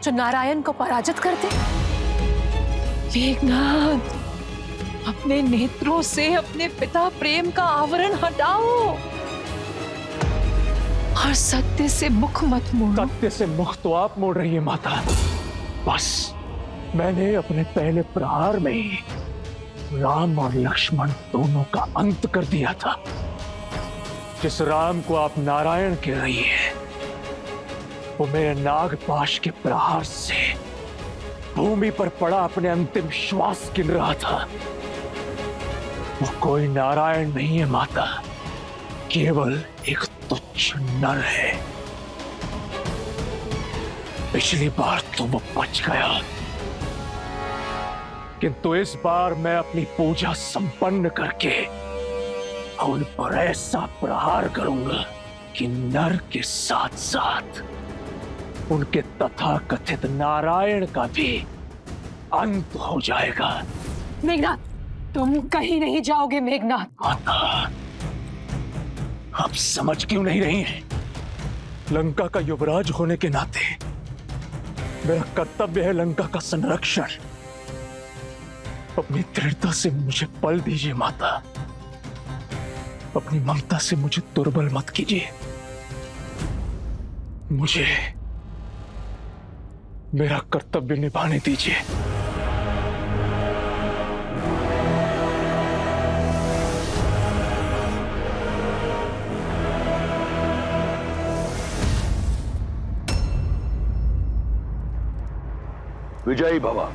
जो नारायण को पराजित कर दे? मेघनाद, अपने नेत्रों से अपने पिता प्रेम का आवरण हटाओ और सत्य से मुख मत मोड़ो। सत्य से मुख तो आप मोड़ रही है माता। बस मैंने अपने पहले प्रहार में ही राम और लक्ष्मण दोनों का अंत कर दिया था। जिस राम को आप नारायण कह रही है वो मेरे नागपाश के प्रहार से भूमि पर पड़ा अपने अंतिम श्वास गिन रहा था। वो कोई नारायण नहीं है माता, केवल एक तुच्छ नर है। पिछली बार तो वो बच गया, किंतु इस बार मैं अपनी पूजा संपन्न करके उन पर ऐसा प्रहार करूंगा कि नर के साथ साथ उनके तथाकथित नारायण का भी अंत हो जाएगा। मेघनाथ, तुम कहीं नहीं जाओगे। मेघनाथ, माता, आप समझ क्यों नहीं रही हैं? लंका का युवराज होने के नाते मेरा कर्तव्य है लंका का संरक्षण। अपनी दृढ़ता से मुझे बल दीजिए माता, अपनी ममता से मुझे दुर्बल मत कीजिए। मुझे मेरा कर्तव्य निभाने दीजिए। विजयी भवा।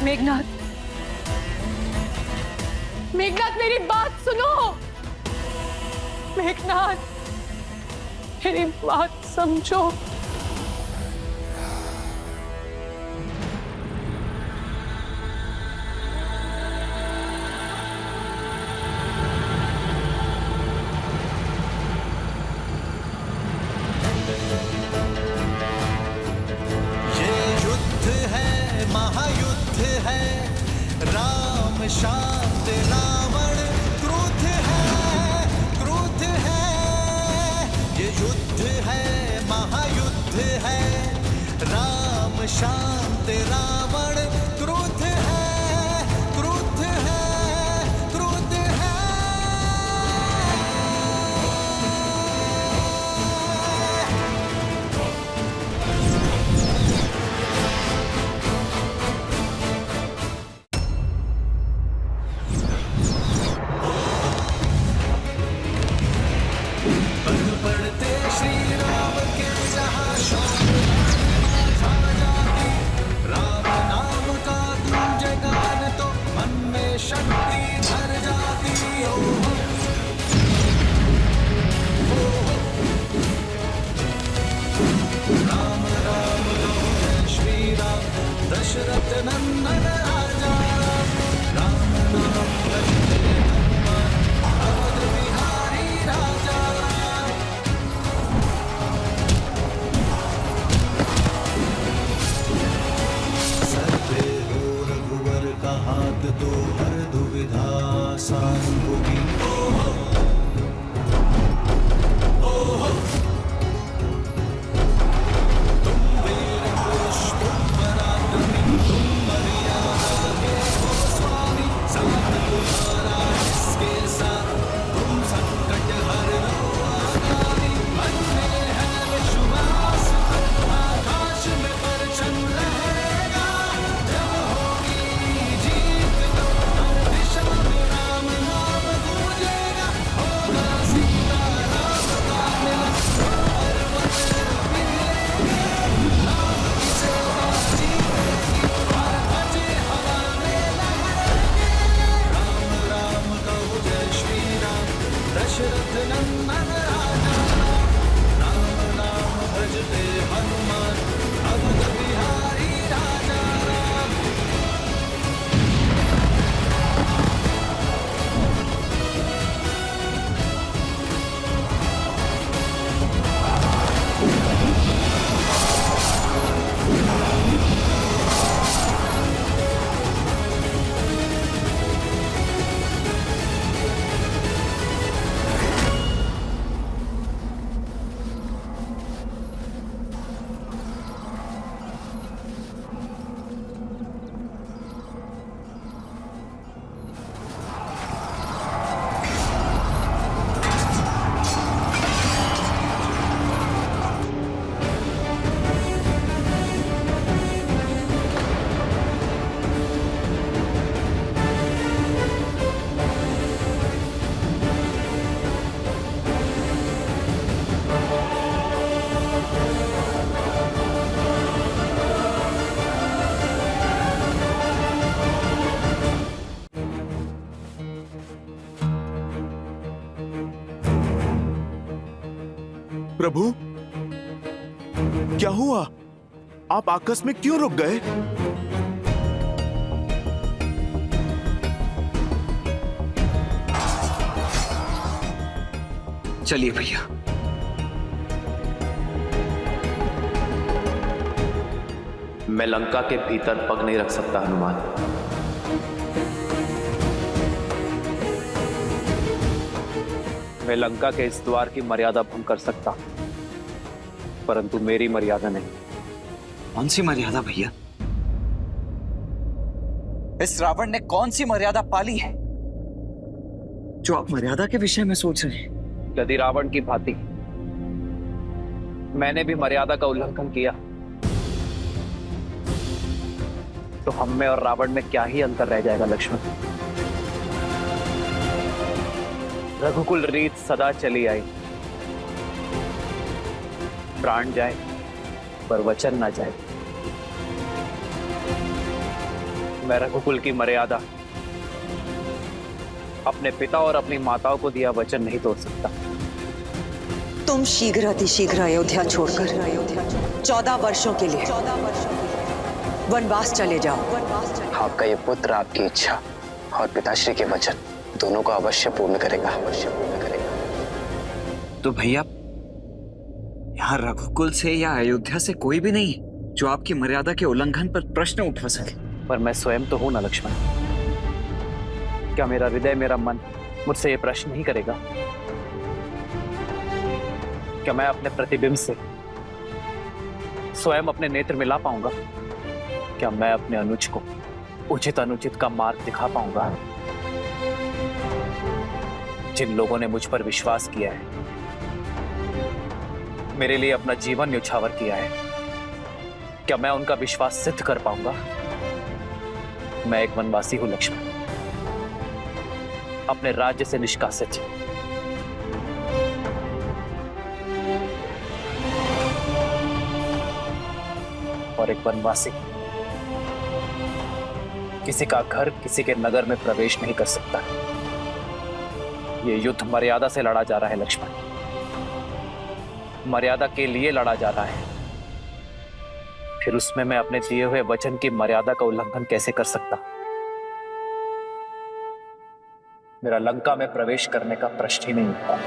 मेघनाथ, मेघनाथ, मेरी बात सुनो। मेघनाथ, मेरी बात समझो। महायुद्ध है, राम शांत रावण क्रुद्ध है, ये युद्ध है, महायुद्ध है, राम शांत रावण क्रुद्ध है, क्रुद्ध है, क्रुद्ध है। पढ़ते श्री राम के जहाँ शौक जाती, राम नाम का गूंज गान तो मन में शक्ति भर जाती। राम राम जय श्री राम, दशरथ नंदन राजा, राम नाम करते हनुमान, अवध बिहारी राजा। सर्वे हो रघुवर का हाथ दो, हर दुविधा आसान होगी। तुम वीर पुरुष, तुम पराक्रमी, तुम मर्यादा के हो स्वामी, साथ तुम्हारा इसके साथ, तुम संकट हर लो आगामी। मन में है विश्वास, आकाश में परचम लहरेगा, जब होगी जीत तो हर दिशा में राम नाम प्रभु, क्या हुआ? आप आकस्मिक क्यों रुक गए? चलिए भैया। मैं लंका के भीतर पग नहीं रख सकता हनुमान। मैं लंका के इस द्वार की मर्यादा भंग कर सकता, परंतु मेरी मर्यादा नहीं। कौन सी मर्यादा भैया? इस रावण ने कौन सी मर्यादा पाली है जो आप मर्यादा के विषय में सोच रहे हैं? यदि रावण की भांति मैंने भी मर्यादा का उल्लंघन किया तो हम में और रावण में क्या ही अंतर रह जाएगा लक्ष्मण। रघुकुल रीत सदा चली आई, प्राण जाए पर वचन ना जाए। मैं रघुकुल की मर्यादा, अपने पिता और अपनी माताओं को दिया वचन नहीं तोड़ सकता। तुम शीघ्र अतिशीघ्र अयोध्या छोड़कर 14 वर्षों के लिए वनवास चले जाओ। आपका ये पुत्र आपकी इच्छा और पिताश्री के वचन दोनों को अवश्य पूर्ण करेगा। तो भैया, यहाँ रघुकुल से या अयोध्या से कोई भी नहीं है जो आपकी मर्यादा के उल्लंघन पर प्रश्न उठा सके। पर मैं स्वयं तो हूं ना लक्ष्मण। क्या मेरा हृदय, मेरा मन मुझसे ये प्रश्न नहीं करेगा? क्या मैं अपने प्रतिबिंब से स्वयं अपने नेत्र मिला पाऊंगा? क्या मैं अपने अनुज को उचित अनुचित का मार्ग दिखा पाऊंगा? जिन लोगों ने मुझ पर विश्वास किया है, मेरे लिए अपना जीवन न्यौछावर किया है, क्या मैं उनका विश्वास सिद्ध कर पाऊंगा? मैं एक वनवासी हूं लक्ष्मण, अपने राज्य से निष्कासित। और एक वनवासी किसी का घर, किसी के नगर में प्रवेश नहीं कर सकता। यह युद्ध मर्यादा से लड़ा जा रहा है लक्ष्मण, मर्यादा के लिए लड़ा जा रहा है। फिर उसमें मैं अपने दिए हुए वचन की मर्यादा का उल्लंघन कैसे कर सकता? मेरा लंका में प्रवेश करने का प्रश्न ही नहीं उठता।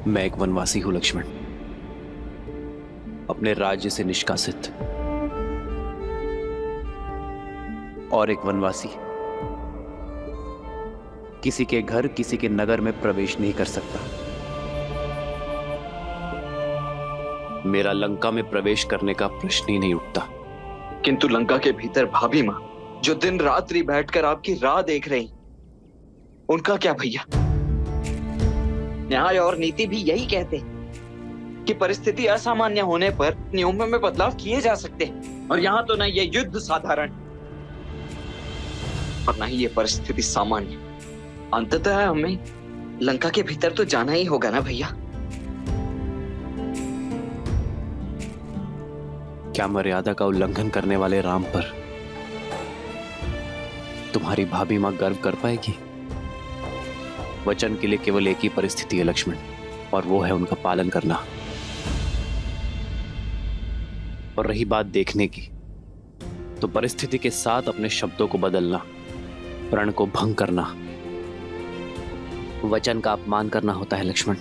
मैं एक वनवासी हूं लक्ष्मण, अपने राज्य से निष्कासित। और एक वनवासी किसी के घर, किसी के नगर में प्रवेश नहीं कर सकता। मेरा लंका में प्रवेश करने का प्रश्न ही नहीं उठता। किंतु लंका के भीतर भाभी मां जो दिन रात्रि बैठकर आपकी राह देख रही, उनका क्या भैया? न्याय और नीति भी यही कहते हैं कि परिस्थिति असामान्य होने पर नियमों में बदलाव किए जा सकते हैं। और यहाँ तो ना ये युद्ध साधारण और ना ही ये परिस्थिति सामान्य। अंततः हमें लंका के भीतर तो जाना ही होगा ना भैया। क्या मर्यादा का उल्लंघन करने वाले राम पर तुम्हारी भाभी मां गर्व कर पाएगी? वचन के लिए केवल एक ही परिस्थिति है लक्ष्मण, और वो है उनका पालन करना। और रही बात देखने की, तो परिस्थिति के साथ अपने शब्दों को बदलना, प्रण को भंग करना, वचन का अपमान करना होता है लक्ष्मण।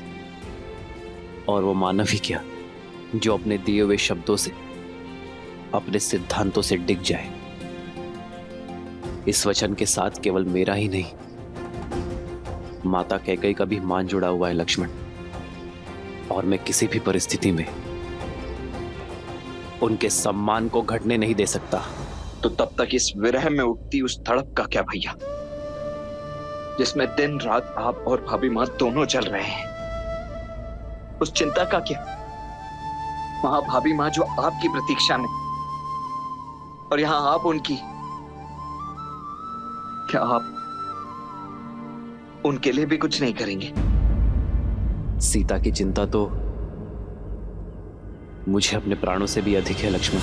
और वो मानव ही क्या जो अपने दिए हुए शब्दों से, अपने सिद्धांतों से डिग जाए। इस वचन के साथ केवल मेरा ही नहीं, माता कैकेयी का भी मान जुड़ा हुआ है लक्ष्मण। और मैं किसी भी परिस्थिति में उनके सम्मान को घटने नहीं दे सकता। तो तब तक इस विरह में उठती उस तड़प का क्या भैया, जिसमें दिन रात आप और भाभी मां दोनों चल रहे हैं? उस चिंता का क्या? वहां भाभी मां जो आपकी प्रतीक्षा में, और यहां आप उनकी। क्या आप उनके लिए भी कुछ नहीं करेंगे? सीता की चिंता तो मुझे अपने प्राणों से भी अधिक है लक्ष्मण,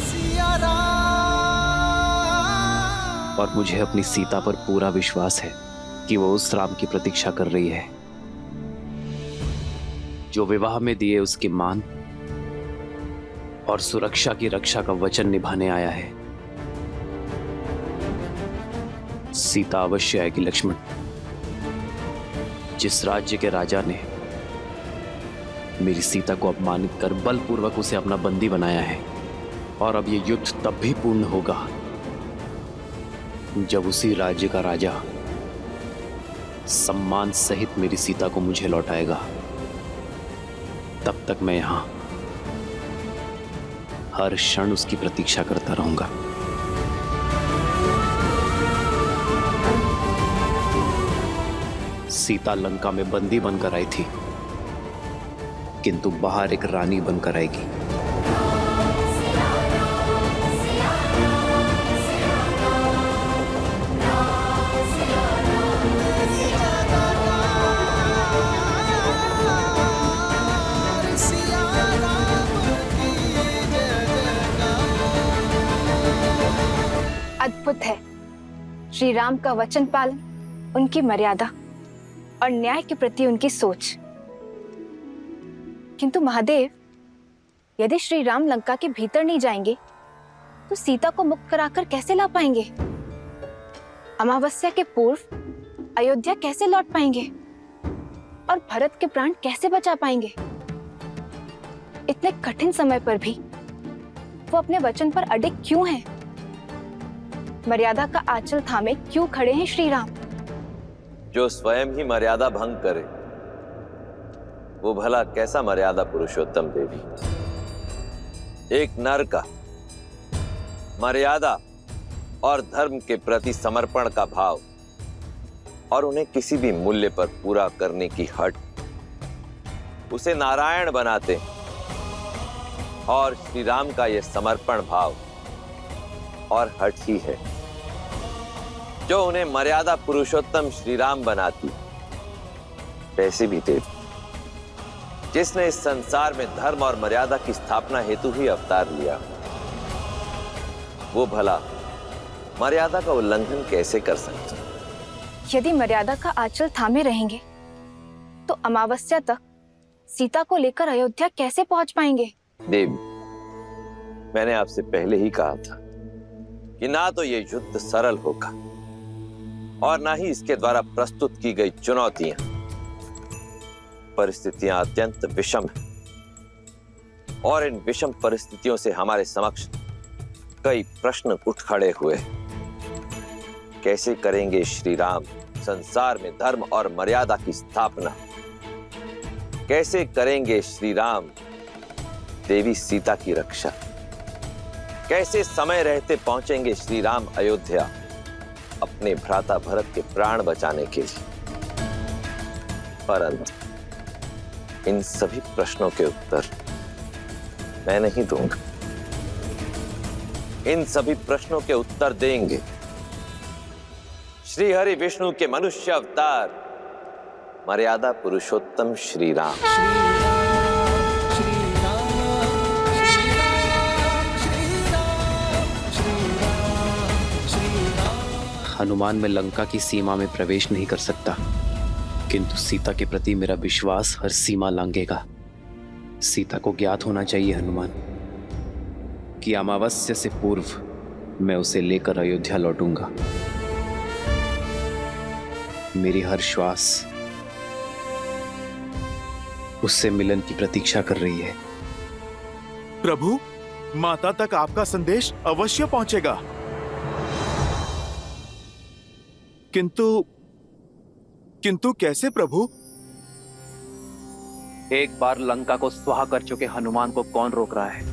और मुझे अपनी सीता पर पूरा विश्वास है कि वो उस राम की प्रतीक्षा कर रही है जो विवाह में दिए उसके मान और सुरक्षा की रक्षा का वचन निभाने आया है। सीता अवश्य आएगी लक्ष्मण। जिस राज्य के राजा ने मेरी सीता को अपमानित कर बलपूर्वक उसे अपना बंदी बनाया है, और अब यह युद्ध तब भी पूर्ण होगा जब उसी राज्य का राजा सम्मान सहित मेरी सीता को मुझे लौटाएगा। तब तक मैं यहां हर क्षण उसकी प्रतीक्षा करता रहूंगा। सीता लंका में बंदी बनकर आई थी, किंतु बाहर एक रानी बनकर आएगी। अद्भुत है श्री राम का वचन पालन, उनकी मर्यादा और न्याय के प्रति उनकी सोच। किंतु महादेव, यदि श्री राम लंका के भीतर नहीं जाएंगे तो सीता को मुक्त कराकर कैसे ला पाएंगे? अमावस्या के पूर्व अयोध्या कैसे लौट पाएंगे? और भरत के प्राण कैसे बचा पाएंगे? इतने कठिन समय पर भी वो अपने वचन पर अडिग क्यों हैं? मर्यादा का आंचल थामे क्यों खड़े हैं श्री राम? जो स्वयं ही मर्यादा भंग करे वो भला कैसा मर्यादा पुरुषोत्तम देवी? एक नर का मर्यादा और धर्म के प्रति समर्पण का भाव और उन्हें किसी भी मूल्य पर पूरा करने की हट उसे नारायण बनाते, और श्री राम का यह समर्पण भाव और हट ही है जो उन्हें मर्यादा पुरुषोत्तम श्री राम बनाती। वैसे भी देव, जिसने इस संसार में धर्म और मर्यादा की स्थापना हेतु ही अवतार लिया, वो भला मर्यादा का उल्लंघन कैसे कर सकते? यदि मर्यादा का आंचल थामे रहेंगे तो अमावस्या तक सीता को लेकर अयोध्या कैसे पहुंच पाएंगे? देवी, मैंने आपसे पहले ही कहा था कि ना तो ये युद्ध सरल होगा और ना ही इसके द्वारा प्रस्तुत की गई चुनौतियां। परिस्थितियां अत्यंत विषम हैं और इन विषम परिस्थितियों से हमारे समक्ष कई प्रश्न उठ खड़े हुए। कैसे करेंगे श्री राम संसार में धर्म और मर्यादा की स्थापना? कैसे करेंगे श्री राम देवी सीता की रक्षा? कैसे समय रहते पहुंचेंगे श्री राम अयोध्या अपने भ्राता भरत के प्राण बचाने के लिए? परंतु इन सभी प्रश्नों के उत्तर मैं नहीं दूंगा। इन सभी प्रश्नों के उत्तर देंगे श्री हरि विष्णु के मनुष्य अवतार मर्यादा पुरुषोत्तम श्री राम। हनुमान में लंका की सीमा में प्रवेश नहीं कर सकता, किंतु सीता के प्रति मेरा विश्वास हर सीमा लांघेगा। सीता को ज्ञात होना चाहिए हनुमान कि अमावस्या से पूर्व मैं उसे लेकर अयोध्या लौटूंगा। मेरी हर श्वास उससे मिलन की प्रतीक्षा कर रही है। प्रभु, माता तक आपका संदेश अवश्य पहुंचेगा, किंतु कैसे प्रभु? एक बार लंका को स्वाहा कर चुके हनुमान को कौन रोक रहा है?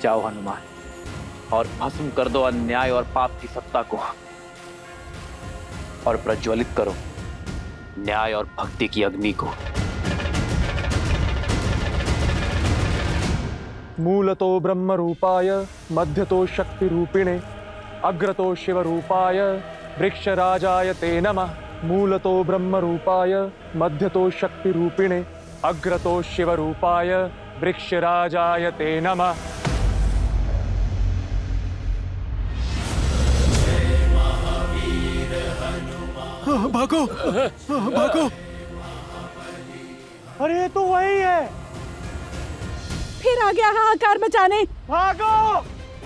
जाओ हनुमान, और भस्म कर दो अन्याय और पाप की सत्ता को, और प्रज्वलित करो न्याय और भक्ति की अग्नि को। मूलतो ब्रह्म रूपाय मध्यतो शक्ति रूपिणे अग्रतो शिव रूपाय वृक्षराजाय ते नमः। मूलतो ब्रह्म रूपाय मध्यतो शक्ति रूपिणे अग्रतो शिव रूपाय वृक्षराजाय ते नमः। भागो भागो। अरे तो वही है। फिर आ गया हाहाकार मचाने। भागो,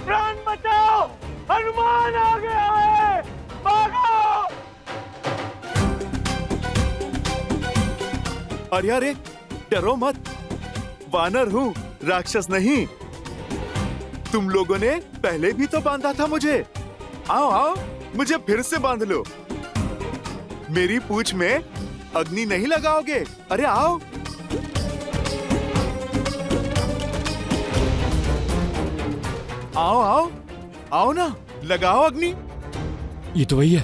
प्राण बचाओ, हनुमान आ गया है, भागो। अरे अरे डरो मत, वानर हूँ, राक्षस नहीं। तुम लोगों ने पहले भी तो बांधा था मुझे। आओ आओ, मुझे फिर से बांध लो। मेरी पूंछ में अग्नि नहीं लगाओगे? अरे आओ। आओ आओ आओ ना, लगाओ अग्नि। ये तो वही है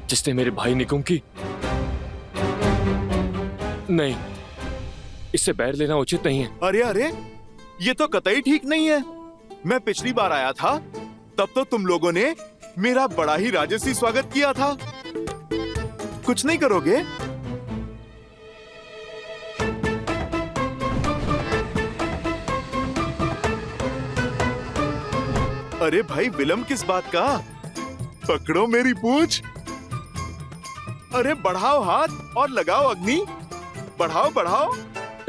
जिसने मेरे भाई निकुंभ की। नहीं, इससे बैर लेना उचित नहीं है। अरे अरे, ये तो कतई ठीक नहीं है। मैं पिछली बार आया था तब तो तुम लोगों ने मेरा बड़ा ही राजसी स्वागत किया था। कुछ नहीं करोगे? अरे भाई, विलंब किस बात का? पकड़ो मेरी पूंछ। अरे बढ़ाओ हाथ और लगाओ अग्नि। बढ़ाओ बढ़ाओ।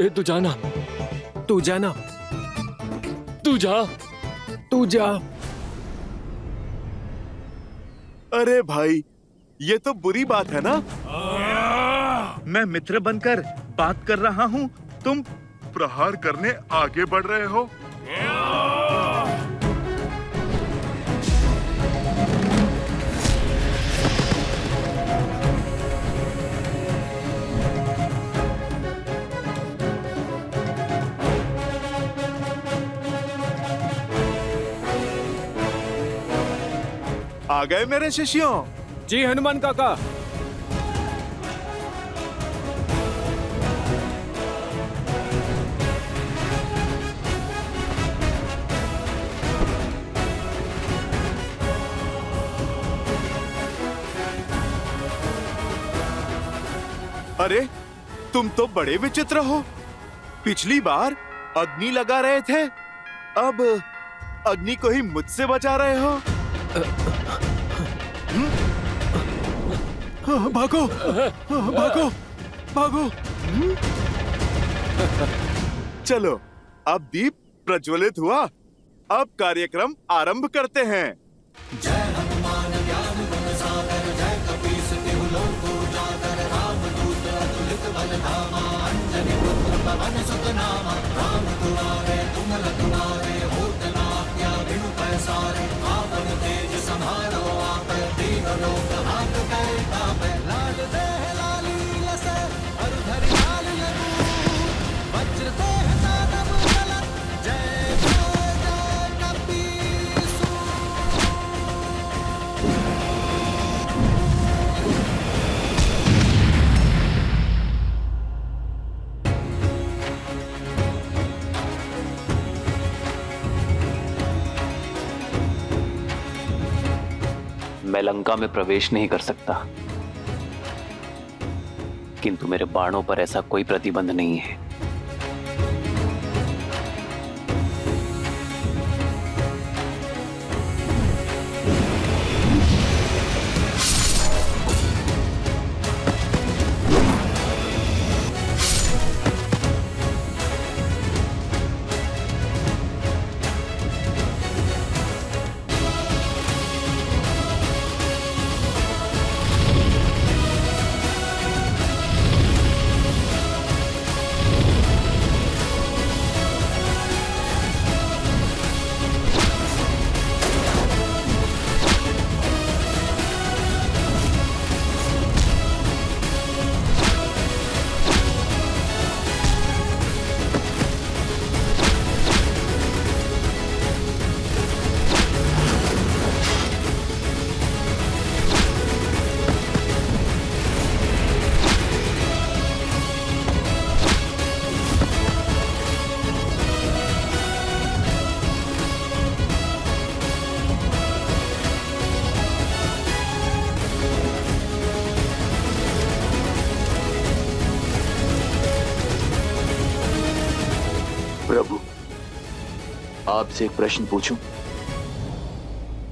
ए तू जाना, तू जाना, तू जा, तू जा। अरे भाई, ये तो बुरी बात है ना। मैं मित्र बनकर बात कर रहा हूँ, तुम प्रहार करने आगे बढ़ रहे हो। आ गए मेरे शिष्यों? जी हनुमान काका। अरे तुम तो बड़े विचित्र हो। पिछली बार अग्नि लगा रहे थे, अब अग्नि को ही मुझसे बचा रहे हो। भागो भागो भागो। चलो, अब दीप प्रज्वलित हुआ। अब कार्यक्रम आरंभ करते हैं। जय हनुमान ज्ञान गुण सागर, जय कपीस तिहु लोक उजागर, रामदूत अतुलित बल धामा, अंजनी पुत्र पवन सुत नामा। राम दुआरे तुम रखवारे, होत न आज्ञा बिनु पैसारे। आपन तेज संहारो आप, दीन लोक हाथ करे तापै। लाल देह लाली लसै, और धरि लाल लरू, वज्र देह दानव चलत, जय जय जय कपीसु। मैं लंका में प्रवेश नहीं कर सकता, किंतु मेरे बाणों पर ऐसा कोई प्रतिबंध नहीं है। आपसे एक प्रश्न पूछूं?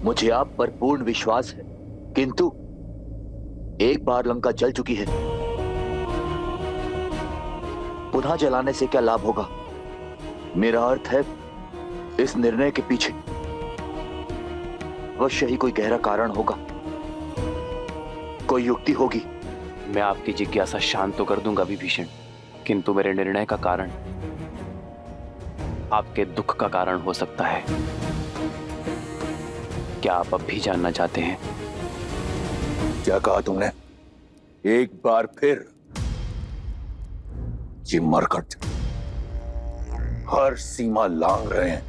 मुझे आप पर पूर्ण विश्वास है, किंतु एक बार लंका जल चुकी है, पुनः जलाने से क्या लाभ होगा? मेरा अर्थ है, इस निर्णय के पीछे अवश्य ही कोई गहरा कारण होगा, कोई युक्ति होगी। मैं आपकी जिज्ञासा शांत तो कर दूंगा विभीषण, किंतु मेरे निर्णय का कारण आपके दुख का कारण हो सकता है। क्या आप अब भी जानना चाहते हैं? क्या कहा तुमने? एक बार फिर? ये मरकट हर सीमा लांघ रहे हैं।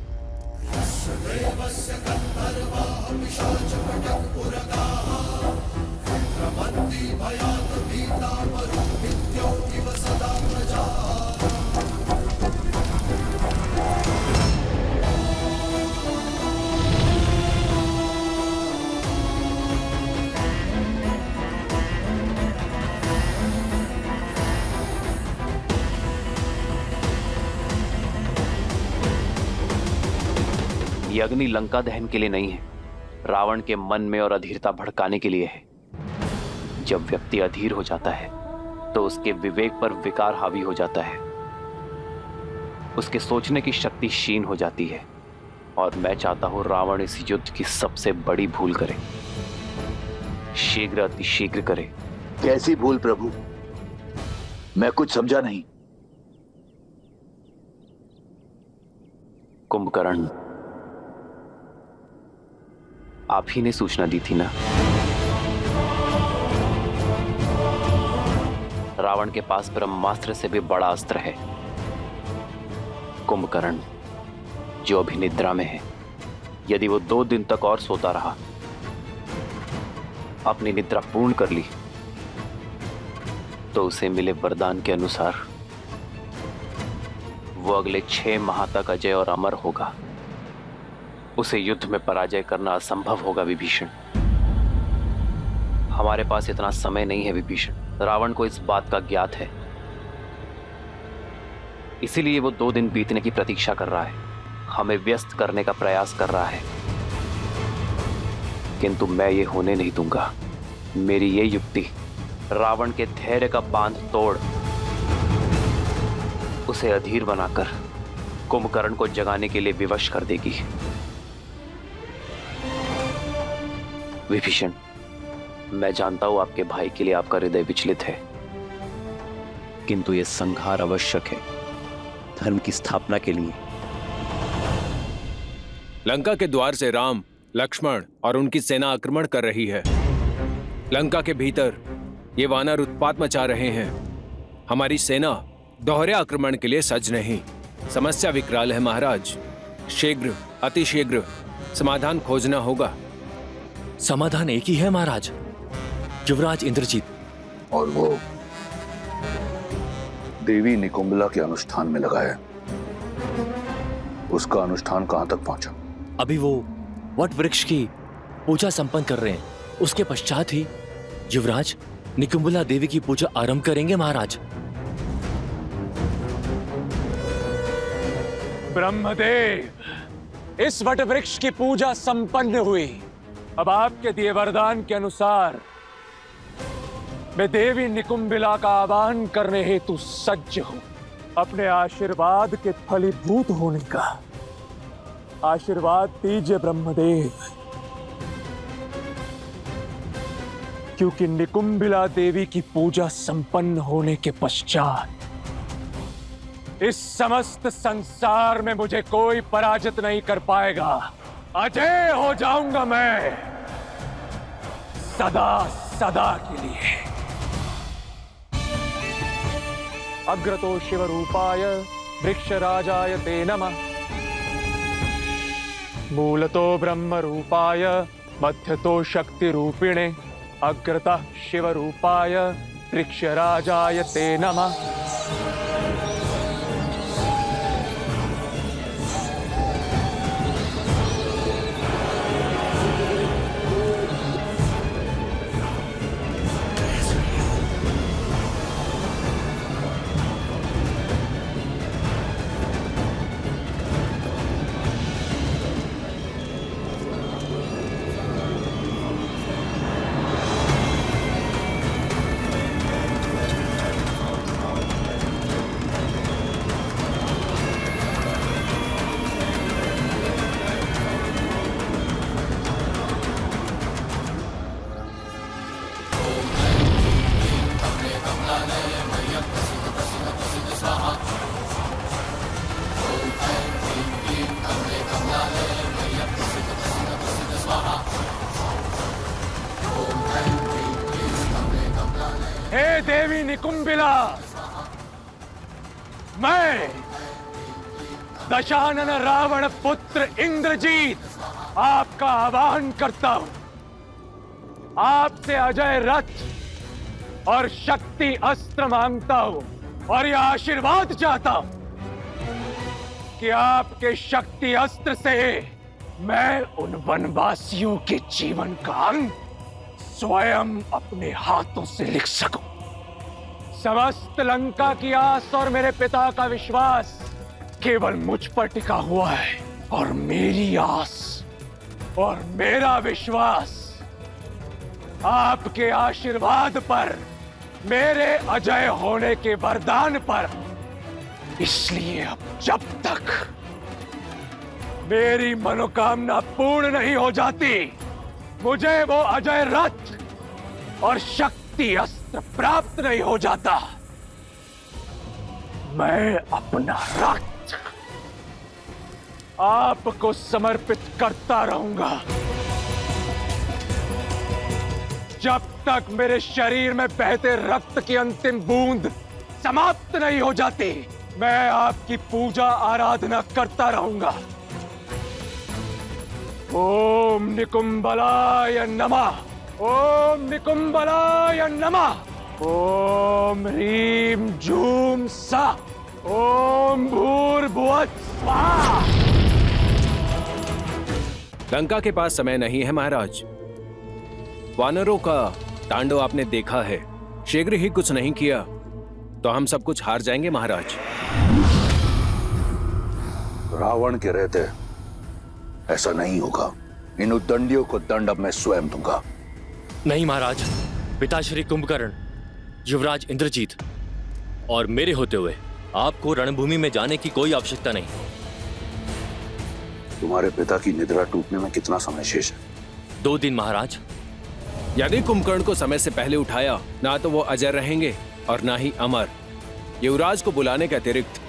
ये अग्नि लंका दहन के लिए नहीं है, रावण के मन में और अधीरता भड़काने के लिए है। जब व्यक्ति अधीर हो जाता है तो उसके विवेक पर विकार हावी हो जाता है, उसके सोचने की शक्ति क्षीण हो जाती है। और मैं चाहता हूं रावण इस युद्ध की सबसे बड़ी भूल करे, शीघ्र अतिशीघ्र करे। कैसी भूल प्रभु? मैं कुछ समझा नहीं। कुंभकर्ण, आप ही ने सूचना दी थी ना? रावण के पास ब्रह्मास्त्र से भी बड़ा अस्त्र है। कुंभकर्ण, जो अभी निद्रा में है, यदि वो 2 दिन तक और सोता रहा, अपनी निद्रा पूर्ण कर ली, तो उसे मिले वरदान के अनुसार वो अगले 6 माह तक अजय और अमर होगा। उसे युद्ध में पराजय करना असंभव होगा विभीषण। हमारे पास इतना समय नहीं है विभीषण। रावण को इस बात का ज्ञात है, इसीलिए वो 2 दिन बीतने की प्रतीक्षा कर रहा है, हमें व्यस्त करने का प्रयास कर रहा है। किंतु मैं ये होने नहीं दूंगा। मेरी ये युक्ति रावण के धैर्य का बांध तोड़ उसे अधीर बनाकर कुंभकर्ण को जगाने के लिए विवश कर देगी। विभीषण, मैं जानता हूं आपके भाई के लिए आपका हृदय विचलित है, किंतु यह संहार आवश्यक है धर्म की स्थापना के लिए। लंका के द्वार से राम, लक्ष्मण और उनकी सेना आक्रमण कर रही है। लंका के भीतर ये वानर उत्पात मचा रहे हैं। हमारी सेना दोहरे आक्रमण के लिए सज्ज नहीं। समस्या विकराल है महाराज। शीघ्र, अतिशीघ्र समाधान खोजना होगा। समाधान एक ही है महाराज, युवराज इंद्रजीत। और वो देवी निकुंभला के अनुष्ठान में लगा है। उसका अनुष्ठान कहां तक पहुंचा? अभी वो वट वृक्ष की पूजा संपन्न कर रहे हैं। उसके पश्चात ही युवराज निकुंभला देवी की पूजा आरंभ करेंगे महाराज। ब्रह्मदेव, इस वट वृक्ष की पूजा संपन्न हुई। अब आपके दिए वरदान के अनुसार मैं देवी निकुंभिला का आह्वान करने हेतु सज्ज हूं। अपने आशीर्वाद के फलीभूत होने का आशीर्वाद दीजिए ब्रह्मदेव, क्योंकि निकुंभिला देवी की पूजा संपन्न होने के पश्चात इस समस्त संसार में मुझे कोई पराजित नहीं कर पाएगा। अजय हो जाऊंगा मैं सदा सदा के लिए। अग्रतो शिव रूपाय वृक्षराजाय ते नमः। मूलतो ब्रह्म रूपाय मध्यतो शक्ति रूपिणे। अग्रतः शिव रूपाय वृक्षराजाय ते नमः। हे देवी निकुंबिला, मैं दशानन रावण पुत्र इंद्रजीत आपका आवाहन करता हूं। आपसे अजय रथ और शक्ति अस्त्र मांगता हूं और यह आशीर्वाद चाहता हूं कि आपके शक्ति अस्त्र से मैं उन वनवासियों के जीवन का अंत स्वयं अपने हाथों से लिख सकूं। समस्त लंका की आस और मेरे पिता का विश्वास केवल मुझ पर टिका हुआ है और मेरी आस और मेरा विश्वास आपके आशीर्वाद पर, मेरे अजय होने के वरदान पर। इसलिए अब जब तक मेरी मनोकामना पूर्ण नहीं हो जाती, मुझे वो अजय रथ और शक्ति अस्त्र प्राप्त नहीं हो जाता, मैं अपना रथ आपको समर्पित करता रहूंगा। जब तक मेरे शरीर में बहते रक्त की अंतिम बूंद समाप्त नहीं हो जाती, मैं आपकी पूजा आराधना करता रहूंगा। ओम निकुंबलाय नमः, ओम निकुंबलाय नमः, ओम ह्रीम झूम सा, ओम भूर्भुवः स्वाहा। लंका के पास समय नहीं है महाराज। वानरों का तांडव आपने देखा है। शीघ्र ही कुछ नहीं किया तो हम सब कुछ हार जाएंगे महाराज। रावण के रहते ऐसा नहीं होगा। इन उद्दंडियों को दंड अब मैं स्वयं दूंगा। नहीं महाराज, पिताश्री कुंभकर्ण, युवराज इंद्रजीत और मेरे होते हुए आपको रणभूमि में जाने की कोई आवश्यकता नहीं। तुम्हारे पिता की निद्रा टूटने में कितना समय शेष है? 2 दिन महाराज। यदि कुंभकर्ण को समय से पहले उठाया, ना तो वो अजय रहेंगे और ना ही अमर। युवराज को बुलाने के अतिरिक्त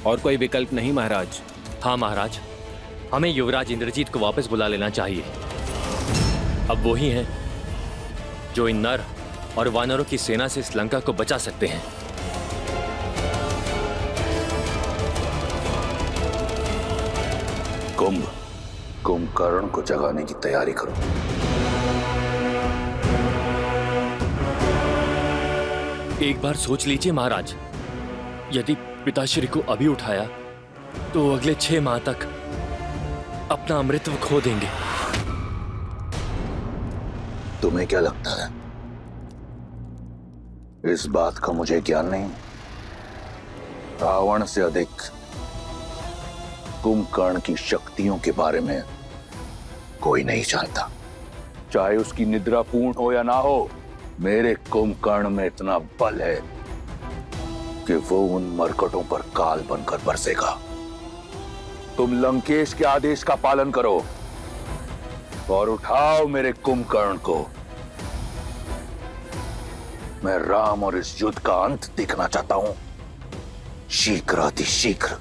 और कोई विकल्प नहीं महाराज। हाँ महाराज, हमें युवराज इंद्रजीत को वापस बुला लेना चाहिए। अब वो ही हैं जो इन नर और वानरों की सेना से इस लंका को बचा सकते हैं। कुंभकर्ण को जगाने की तैयारी करो। एक बार सोच लीजिए महाराज, यदि पिताश्री को अभी उठाया तो अगले 6 माह तक अपना अमृतत्व खो देंगे। तुम्हें क्या लगता है इस बात का मुझे ज्ञान नहीं? रावण से अधिक कुंभकर्ण की शक्तियों के बारे में कोई नहीं जानता। चाहे उसकी निद्रा पूर्ण हो या ना हो, मेरे कुंभकर्ण में इतना बल है कि वो उन मरकटों पर काल बनकर बरसेगा। तुम लंकेश के आदेश का पालन करो और उठाओ मेरे कुंभकर्ण को। मैं राम और इस युद्ध का अंत देखना चाहता हूं, शीघ्र अतिशीघ्र।